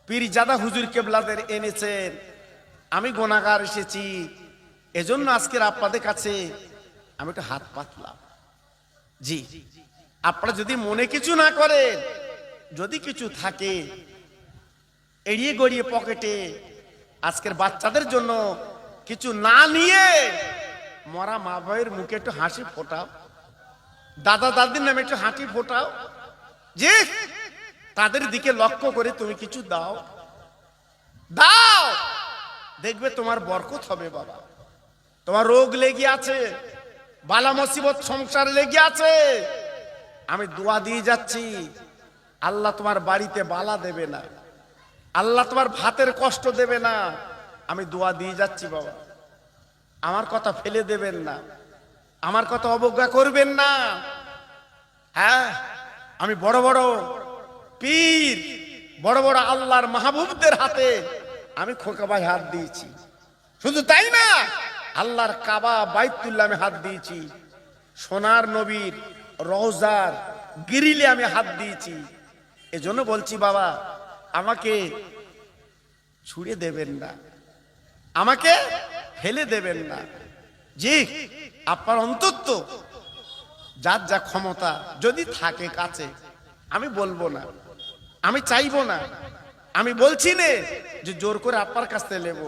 পীরজাদা হুজুর কেবলাদের এনেছেন, আমি গুনাহগার এসেছি, এজন্য আজকের আপনাদের কাছে আমি একটু হাত পাতলাম। জি, আপনারা যদি মনে কিছু না করেন, যদি কিছু থাকে এড়িয়ে গড়িয়ে পকেটে, আজকের বাচ্চাদের জন্য কিছু না নিয়ে মরা মা বাবার মুখে একটু হাসি ফোটাও, দাদা দাদির নামে একটু হাসি ফোটাও, যে তাদের দিকে লক্ষ্য করে তুমি কিছু দাও, দাও, দেখবে তোমার বরকত হবে বাবা। তোমার রোগ লেগে আছে, বালা মুসিবত সংসার লেগে আছে, আমি দোয়া দিয়ে যাচ্ছি, আল্লাহ তোমার বাড়িতে বালা দেবে না, আল্লাহ তোমার ভাতের কষ্ট দেবে না। আমি দোয়া দিয়ে যাচ্ছি বাবা, আমার কথা ফেলে দেবেন না, আমার কথা অবজ্ঞা করবেন না। হ্যাঁ, আমি বড় বড় পীর, বড় বড় আল্লাহর মাহবুবদের হাতে আমি খোকা ভাই হাত দিয়েছি। শুধু তাই না, আল্লাহর কাবা বাইতুল্লাহ আমি হাত দিয়েছি, সোনার নবীর রওজার গ্রিলে আমি হাত দিয়েছি। এজন্য বলছি বাবা, আমাকে ছুড়ে দেবেন না, আমাকে ফেলে দেবেন না। জি, আপনার অন্তত যার যা ক্ষমতা যদি থাকে কাছে, আমি বলবো না, আমি চাইবো না, আমি বলছি না যে জোর করে আপনার কাছ থেকে নেব।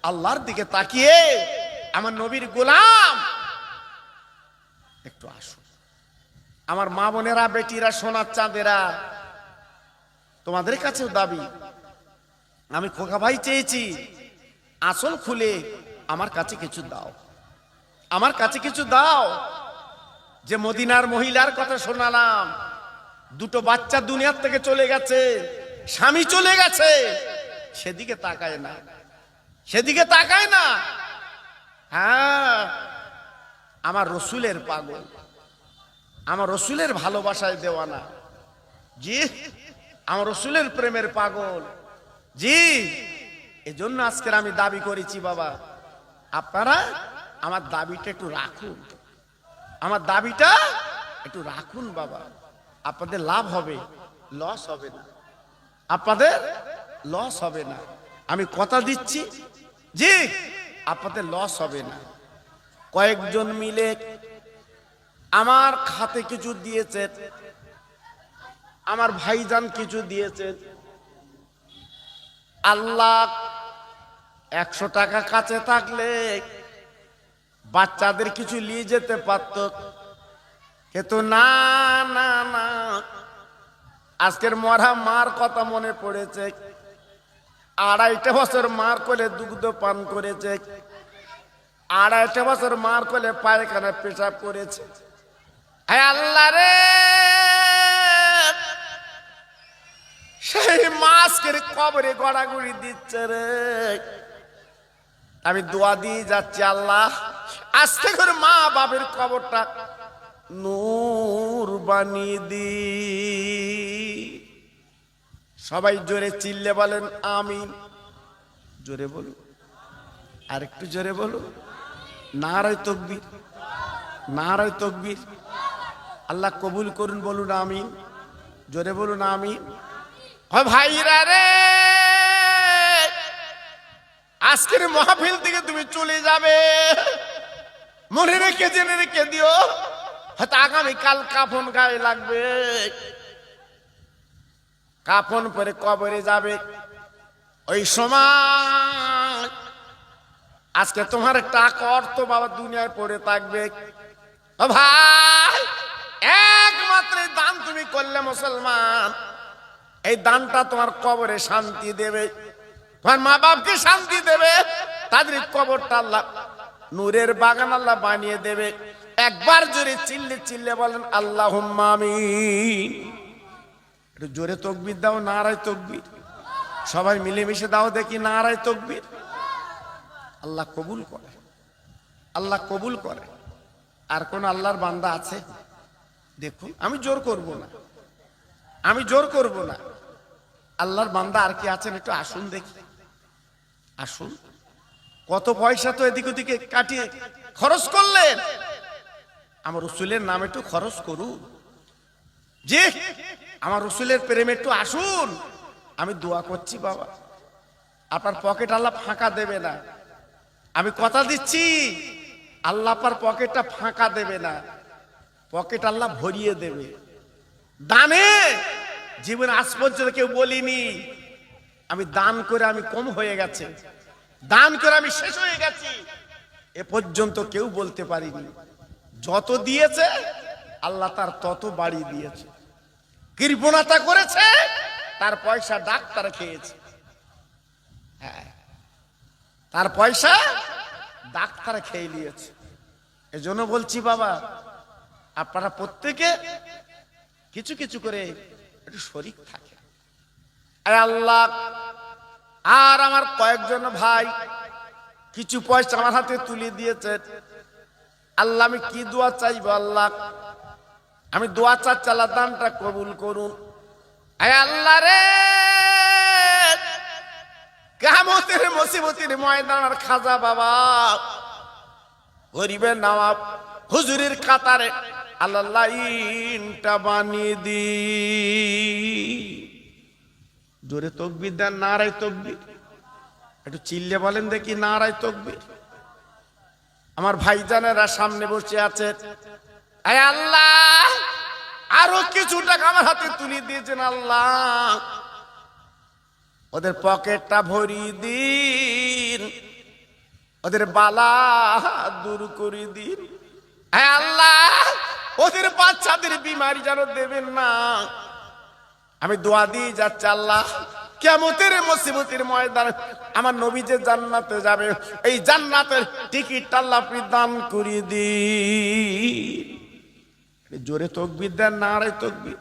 আল্লাহর দিকে তাকিয়ে আমার নবীর গোলাম একটু আসুন। আমার মা বোনেরা, বেটিরা, সোনার চাঁদেরা, তোমাদের কাছেও দাবি, আমি খোকা ভাই চেয়েছি, আসল খুলে আমার কাছে কিছু দাও, আমার কাছে কিছু দাও। যে মদিনার মহিলার কথা শোনালাম, দুটো বাচ্চা দুনিয়ার থেকে চলে গেছে, স্বামী চলে গেছে, সেদিকে তাকায় না, সেদিকে তাকায় না। হ্যাঁ, আমার রসুলের পাগল, আমার রসুলের ভালোবাসায় দেওয়ানা। জি, আমার রসুলের প্রেমের পাগল। জি, এজন্য আজকের আমি দাবি করেছি বাবা, আপনারা আমার দাবিটা একটু রাখুন, আমার দাবিটা একটু রাখুন বাবা। আপনাদের লাভ হবে, লস হবে না, আপনাদের লস হবে না, আমি কথা দিচ্ছি। জি, আপনাদের লস হবে না। কয়েকজন মিলে আমার খাতে কিছু দিয়েছেন, আমার ভাইজান কিছু দিয়েছেন। আল্লাহ 100 টাকা কাছে থাকলে বাচ্চাদের কিছু নিয়ে যেতে পারত, কিন্তু না না না, আজকের মরা মার কথা মনে পড়েছে। 2.5 বছর মার কোলে দুগ্ধ পান করেছে, 2.5 বছর মার কোলে পায়খানা পেশাব করেছে। হ্যাঁ আল্লাহ রে, সেই মাসকের কবরে গড়াগড়ি দিচ্ছে রে। আমি দোয়া দিয়ে যাচ্ছি, আল্লাহ আজকে করে মা বাবের কবরটা নূর বানিয়ে দি। সবাই জোরে চিল্লে বলেন আমিন। জোরে বলুন, আর একটু জোরে বলুন, নারায়ে তাকবীর, নারায়ে তাকবীর। আল্লাহ কবুল করুন, বলুন আমিন, জোরে বলুন আমিন। ভাইরা রে, আজকের মাহফিল থেকে তুমি চলে যাবে, মনে রেখে জেনে রেখে দিও, হয়তো আগামীকাল কাফন গায়ে লাগবে, কাফন পরে কবরে যাবে। ওই সময় আজকে তোমার টাকা অর্থ বাবা দুনিয়ায় পড়ে থাকবে। ভাই, একমাত্র দান তুমি করলে মুসলমান, এই দানটা তোমার কবরে শান্তি দেবে, তোমার মা বাপকে শান্তি দেবে, তাদের কবরটা আল্লাহ নূরের বাগান আল্লাহ বানিয়ে দেবে। একবার জোরে চিল্লে চিল্লে বলেন আল্লাহুম্মা আমিন। একটু জোরে তাকবীর দাও, নারায়ে তাকবীর। সবাই মিলেমিশে দাও দেখি, নারায়ে তাকবীর। আল্লাহ কবুল করে, আল্লাহ কবুল করে। আর কোন আল্লাহর বান্দা আছে? দেখুন, আমি জোর করব না, আমি জোর করব না। আল্লাহর বান্দা আর কি আছেন? একটু আসুন দেখি, আসুন। কত পয়সা তো এদিক ওদিকে কাটিয়ে খরচ করলেন, আমার রসুলের নাম একটু খরচ করুন। যে আমার রসুলের প্রেমে একটু আসুন। আমি দোয়া করছি বাবা, আপনার পকেট আল্লাহ ফাঁকা দেবে না, আমি কথা দিচ্ছি। আল্লাহ আপনার পকেটটা ফাঁকা দেবে না, পকেট আল্লাহ ভরিয়ে দেবে। দানে জীবন আজ পর্যন্ত কেউ বলিনি আমি দান করে আমি কম হয়ে গেছে, দান করে আমি শেষ হয়ে গেছি এ পর্যন্ত কেউ বলতে পারিনি। যত দিয়েছে আল্লাহ তার তত বাড়ি দিয়েছে। কৃপণতা করেছে, তার পয়সা ডাক্তার খেয়েছে। হ্যাঁ, তার পয়সা ডাক্তার খেয়ে নিয়েছে। এজন্য বলছি বাবা, আপনারা প্রত্যেকে কিছু কিছু করে একটু শরীক থাকে। আল্লাহ আর আমার কয়েকজন ভাই কিছু পয়সা আমার হাতে তুলে দিয়েছে। আল্লাহ আমি কি দোয়া চাইবো? আল্লাহ আমি দোয়া চাচ্ছি, আল্লাহ দানটা কবুল করুন। আল্লাহ রে, কিয়ামতের মুসিবতের ময়দানের খাজা বাবা, গরিবের নওয়াব হুজুরের কাতারে আল্লাহ লাইনটা বানিয়ে দি। জোরে তাকবীর দেন, নারায়ে তাকবীর। একটু চিল্লে বলেন দেখি, নারায়ে তাকবীর। আমার ভাইজানেরা সামনে বসে আছে। আয় আল্লাহ, আরো কিছু টাকা আমার হাতে তুলে দিয়েছেন। আল্লাহ ওদের পকেটটা ভরিয়ে দিন, ওদের বালা দূর করে দিন। আয় আল্লাহ, ওদের বাচ্চাদের বিমারি যেন দেবেন না। আমি দোয়া দিয়ে যাচ্ছি, আল্লাহ কিয়ামতের মুসিবতের ময়দানে আমার নবী যে জান্নাতে যাবে, এই জান্নাতের টিকিটটা আল্লাহ আপনি দান করে দিন। জোরে তাকবীর দেন, নারায়ে তাকবীর।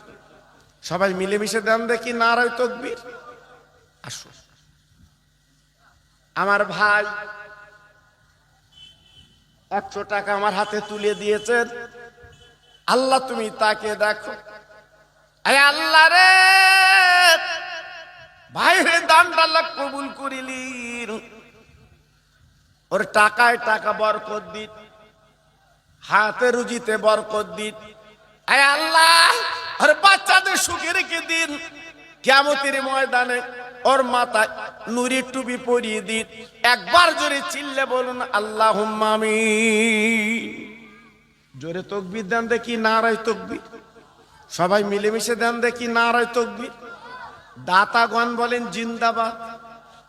সবাই মিলেমিশে দেন দেখি, নারায়ে তাকবীর। আসুন, আমার ভাই 100 টাকা আমার হাতে তুলে দিয়েছেন। আল্লাহ তুমি তাকে দেখো। আয় আল্লাহ রে, ভাইরে দানটা আল্লাহ কবুল করিলিন। ওর টাকায় টাকা বরকত দিন, হাতে রুজিতে বরকত দিন। আয় আল্লাহ, ওর বাচ্চাদের সুখে রেখে দিন। কিয়ামতের ময়দানে ওর মাথায় নুরি টুপি পরিয়ে দিন। একবার জোরে চিল্লে বলুন আল্লাহুম্মা আমিন। জোরে তাকবীর দেন দেখি, নারায়ে তাকবীর। সবাই মিলেমিশে দেন দেখি, নারায়ে তাকবীর। দাতাগণ বলেন জিন্দাবাদ,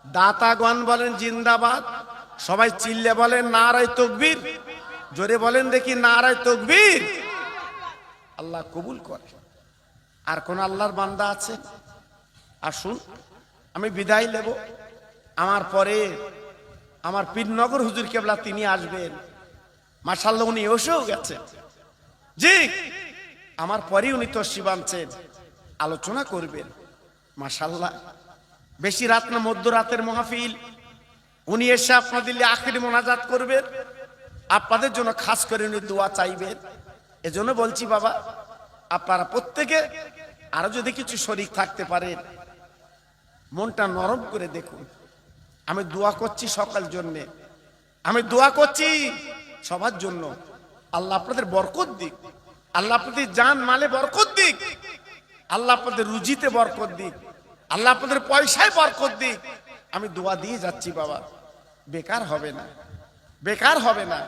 দাতাগণ বলেন জিন্দাবাদ। সবাই চিল্লে বলেন নারায়ে তাকবীর। জোরে বলেন দেখি, নারায়ে তাকবীর। আল্লাহ কবুল করে। আর কোন আল্লাহর বান্দা আছে? আসুন, আমি বিদায় নেব। আমার পরে আমার পীরনগর হুজুর কেবলা তিনি আসবেন। মাশাআল্লাহ, উনি এসেও গেছেন। জি, আমার পরে উনি তশরিফ আনছেন, আলোচনা করবেন। মাশাআল্লাহ, বেশি রাত না, মধ্যরাতের মাহফিল। উনি এসে আপনাদের আখিরি মোনাজাত করবেন, আপনাদের জন্য খাস করে উনি দোয়া চাইবেন। এজন্য বলছি বাবা, আপনারা প্রত্যেকে আরো যদি কিছু শরীক থাকতে পারেন, মনটা নরম করে দেখুন। আমি দোয়া করছি সকাল জন্য, আমি দোয়া করছি সবার জন্য। আল্লাহ আপনাদের বরকত দিক, আল্লাহ আপনাদের জান মালে বরকত দিক, আল্লাহ আপনাদের রুজিতে বরকত দিক, আল্লাহ আপনাদের পয়সায় বরকত দিক। আমি দোয়া দিয়ে যাচ্ছি বাবা, বেকার হবে না, বেকার হবে না।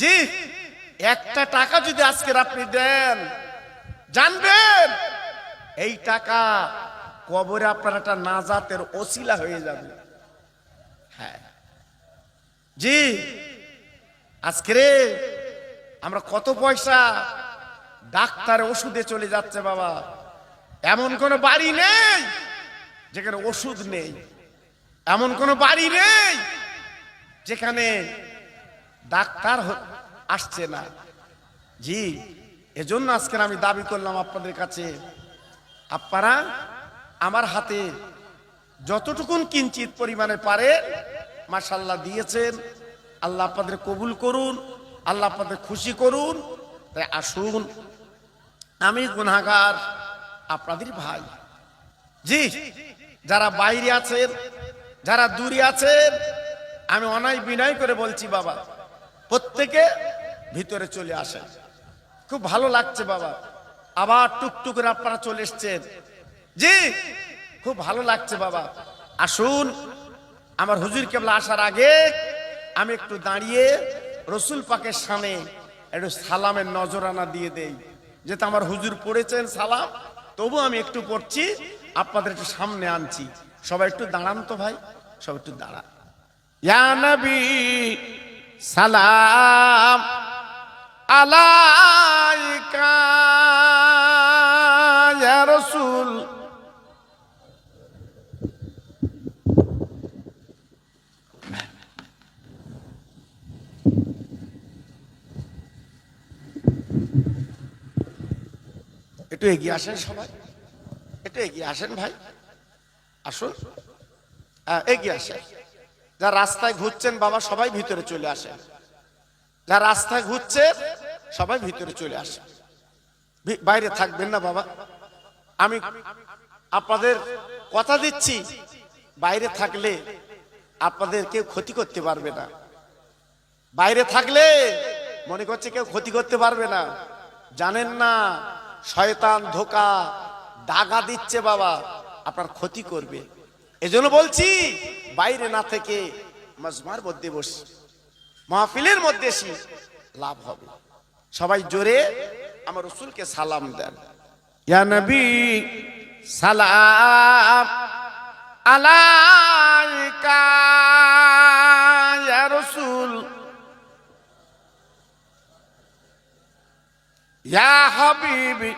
জি, একটা টাকা যদি আজকের আপনি দেন, জানবেন এই টাকা কবরে আপনার একটা নাজাতের ওসিলা হয়ে যাবে। হ্যাঁ জি, আজকে আমরা কত পয়সা ডাক্তার ওষুধে চলে যাচ্ছে বাবা। এমন কোন বাড়ি নেই যেখানে ওষুধ নেই, এমন কোন বাড়ি নেই যেখানে ডাক্তার আসছে না। জি, এজন্য আজকে আমি দাবি করলাম আপনাদের কাছে, আপনারা আমার হাতে যতটুকুন কিঞ্চিত পরিমাণে পারে মাশাআল্লাহ দিয়েছেন। আল্লাহ আপনাদের কবুল করুন, আল্লাহ আপনাদের খুশি করুন। তাই আসুন, আমি গুনাহগার, আপনাদের ভাই। জি, যারা বাইরে আছেন, যারা দূরে আছেন, আমি অনায় বিনয় করে বলছি বাবা, প্রত্যেকে ভিতরে চলে আসেন। খুব ভালো লাগছে বাবা, আবার টুকটুক করে আপনারা চলে এসছেন। জি, খুব ভালো লাগছে বাবা। আসুন, আমার হুজুর কেবলা আসার আগে আমি একটু দাঁড়িয়ে রসুল পাকের সামনে একটু সালামের নজরানা দিয়ে দেই। যেটা আমার হুজুর পড়েছেন সালাম, তবু আমি একটু পড়ছি, আপনাদের একটু সামনে আনছি। সবাই একটু দাঁড়ান তো ভাই, সবাই একটু দাঁড়ান। ইয়া নবী সালাম আলাইকা, ইয়া রাসূল একটু এগিয়ে আসেন সবাই, একটু এগিয়ে আসেন ভাই, আসুন এগিয়ে আসেন। যারা রাস্তায় ঘুরছেন বাবা সবাই ভিতরে চলে আসেন, যারা রাস্তায় ঘুরছেন সবাই ভিতরে চলে আসেন, বাইরে থাকবেন না বাবা। আমি আপনাদের কথা দিচ্ছি, বাইরে থাকলে আপনাদের কেউ ক্ষতি করতে পারবে না। বাইরে থাকলে মনে করছে কেউ ক্ষতি করতে পারবে না, জানেন না শয়তান ধোকা দাগা দিচ্ছে বাবা, আপনার ক্ষতি করবে। এজন্য বলছি বাইরে না থেকে মজমার মধ্যে বসি, মাহফিলের মধ্যে এসে লাভ হবে। সবাই জোরে আমার রাসূলকে সালাম দেন। ইয়া নবী সালাম আলাইকা, ইয়া রাসূল ইয়া হাবিবি,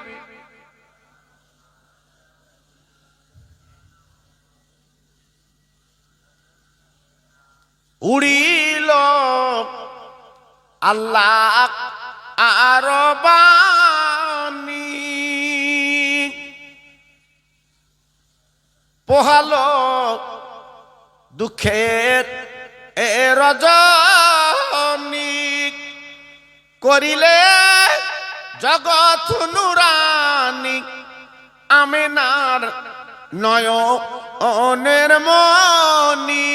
উড়িল আল্লাহ আরবানি, পোহালো দুঃখের এ রজনী, করিলে জগৎ নুরানি, আমেনার নয়নের মনি,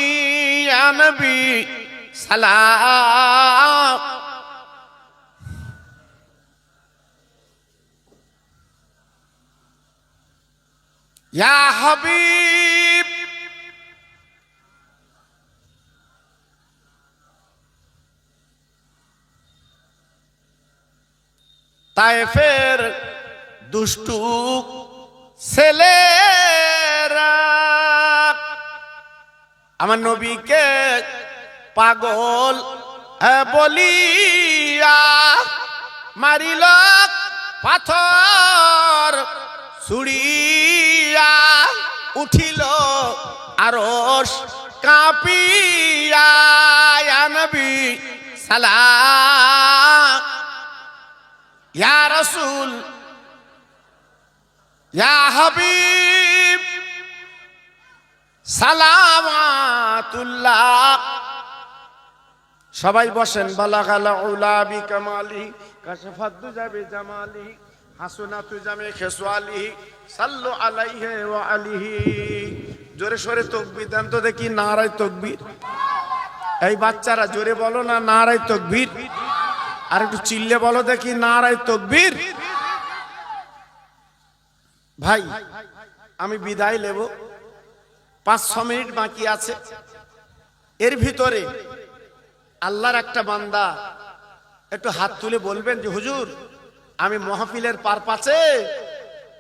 ইয়া নবী সালাম ইয়া হাবিব, তায়েফের দুষ্টু ছেলেরা আমার নবীকে পাগল বলিয়া মারিল পাথর ছুড়িয়া, উঠিল আরশ কাঁপিয়া, ইয়া নবী সালাম ইয়া রাসূল ইয়া হাবিব সালামাতুল্লাহ। সবাই বসেন। বালাগাল উলা বিকামালি কাশাফাত দুজা বিজামালি হাসনাতু জামে খেসওয়ালি সাল্লু আলাইহি ওয়া আলিহি। জোরে সোরে তাকবীর দেন তো দেখি, নারায়ে তাকবীর। এই বাচ্চারা জোরে বলো না নারায়ে তাকবীর, আর একটু চিল্লে বলো দেখি নারায়ে তাকবীর। ভাই আমি বিদায় নেব, 5-6 মিনিট বাকি আছে। এর ভিতরে আল্লাহর একটা বান্দা একটু হাত তুলে বলবেন যে হুজুর আমি মাহফিলের পারপাসে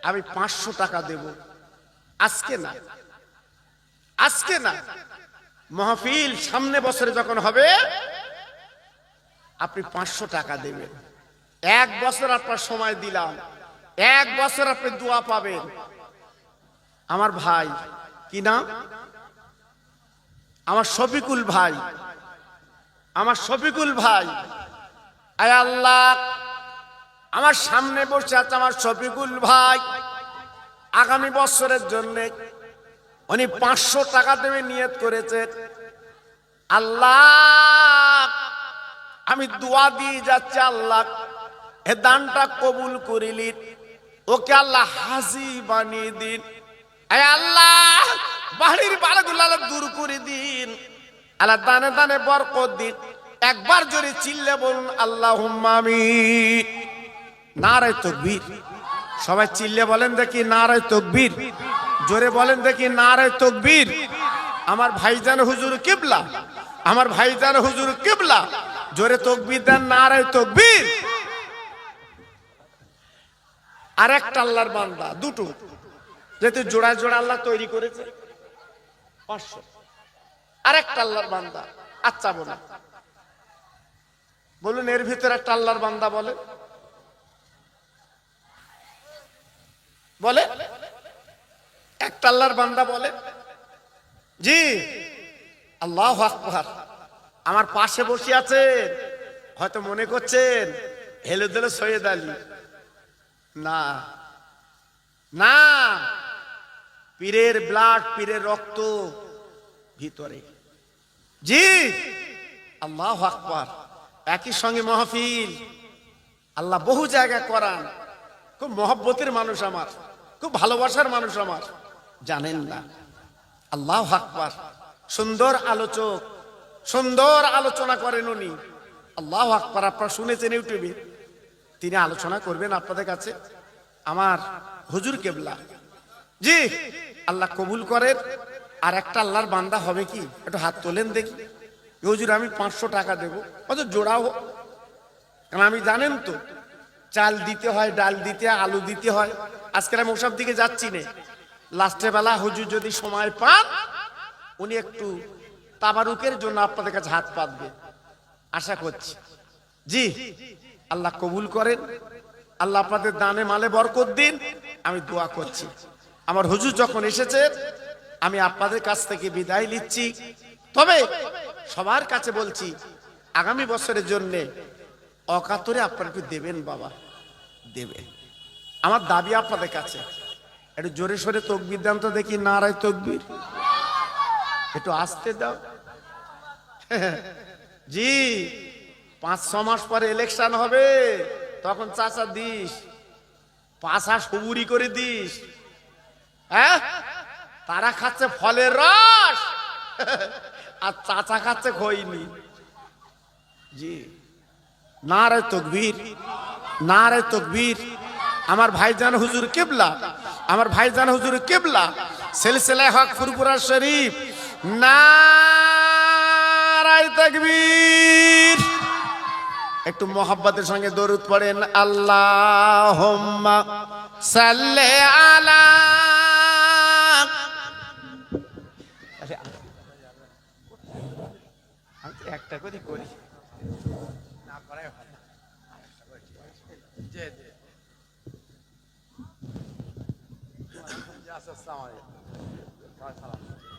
আমি 500 টাকা দেব। আজকে না, আজকে না, মাহফিল সামনে বছরে যখন হবে আপনি 500 টাকা দেবেন। 1 বছর আপনার সময় দিলাম, 1 বছর আপনি দোয়া পাবেন। আমার ভাই কি নাম? আমার শফিকুল ভাই, আমার শফিকুল ভাই। আয় আল্লাহ, আমার সামনে বসে আছে আমার শফিকুল ভাই, আগামী বছরের জন্য উনি 500 টাকা দেবে নিয়ত করেছে। আল্লাহ আমি দোয়া দিয়ে যাচ্ছি, আল্লাহ এ দানটা কবুল করিলি, ওকে আল্লাহ হাজি বানিয়ে দিন। আয় আল্লাহ বাড়ির বালাগুলো আল্লাহ দূর করে দিন, আল্লাহ দানে দানে বরকত দিন। একবার জোরে চিল্লে বলুন আল্লাহুম্মা আমিন। নারায়ে তাকবীর। সবাই চিল্লে বলেন দেখি নারায়ে তাকবীর। জোরে বলেন দেখি নারায়ে তাকবীর। আমার ভাইজান হুজুর কিবলা, আমার ভাইজান হুজুর কিবলা, জোরে তাকবীর দেন নারায়ে তাকবীর। আর একটা আল্লাহর বান্দা, দুটো যেহেতু জোড়া জোড়া আল্লাহ তৈরি করেছে, 500 আর একটা আল্লাহর বান্দা। আচ্ছা বলুন, বলুন এর ভিতরে একটা আল্লাহর বান্দা বলে বলে একটা আল্লাহর বান্দা বলে জি আল্লাহু আকবার। আমার পাশে বসে আছেন, হয়তো মনে করছেন হেলেদুলে সৈয়দ আলী। না না, পীরের ব্লাড, পীরের রক্ত ভিতরে। জি আল্লাহু আকবার। একই সঙ্গে মাহফিল, আল্লাহ বহু জায়গায় করান। খুব মহব্বতের মানুষ আমার, খুব ভালোবাসার মানুষ আমার, জানেন না। আল্লাহু আকবার। সুন্দর আলোচক, সুন্দর আলোচনা করেন উনি। আল্লাহু আকবার। আপনারা শুনেছেন ইউটিউবে, তিনি আলোচনা করবেন আপনাদের কাছে। আমার হুজুর কেবলা, জি আল্লাহ কবুল করেন। আর একটা আল্লাহর বান্দা হবে কি, একটু হাত তোলেন দেখি। হুজুর আমি 500 টাকা দেবো, অত জোড়াও। কারণ আমি জানেন তো, চাল দিতে হয়, ডাল দিতে হয়, আলু দিতে হয়। আজকে আমি ওসব দিকে যাচ্ছি না। লাস্টে বেলা হুজুর যদি সময় পান, উনি একটু তাবারুকের জন্য আপনাদের কাছে হাত পাতবে, আশা করছি। জি আল্লাহ কবুল করেন, আল্লাহ আপনাদের দানে মালে বরকত দিন, আমি দোয়া করছি। আমার হুজুর যখন এসেছে, আমি আপনাদের কাছ থেকে বিদায় নিচ্ছি। তবে সবার কাছে বলছি, আগামী বছরের জন্য অকাতরে আপনারা একটু দেবেন বাবা, দেবেন। আমার দাবি আপনাদের কাছে, একটু জোরে সোরে তকবির দেন তো দেখি। নারায় তকবির। একটু আসতে দাও। জি 5-6 মাস পরে ইলেকশন হবে, তখন চাচা দিস, পাশা সবুরি করে দিস। হ্যাঁ, তারা খাচ্ছে ফলের রস আর চাচা খাচ্ছে খইনি। জি নারায়ে তাকবীর, নারায়ে তাকবীর। আমার ভাইজান হুজুর কিবলা, আমার ভাইজান হুজুর কিবলা, সিলসিলা হক ফুরফুরা শরীফ, নারায়ে তাকবীর। একটু মোহাব্বতের সঙ্গে দরুদ পড়েন। আল্লাহুম্মা সাল্লি আলা। আমি তো একটা করে করি, না করাই ভালো। জি জি। আসসালামু আলাইকুম।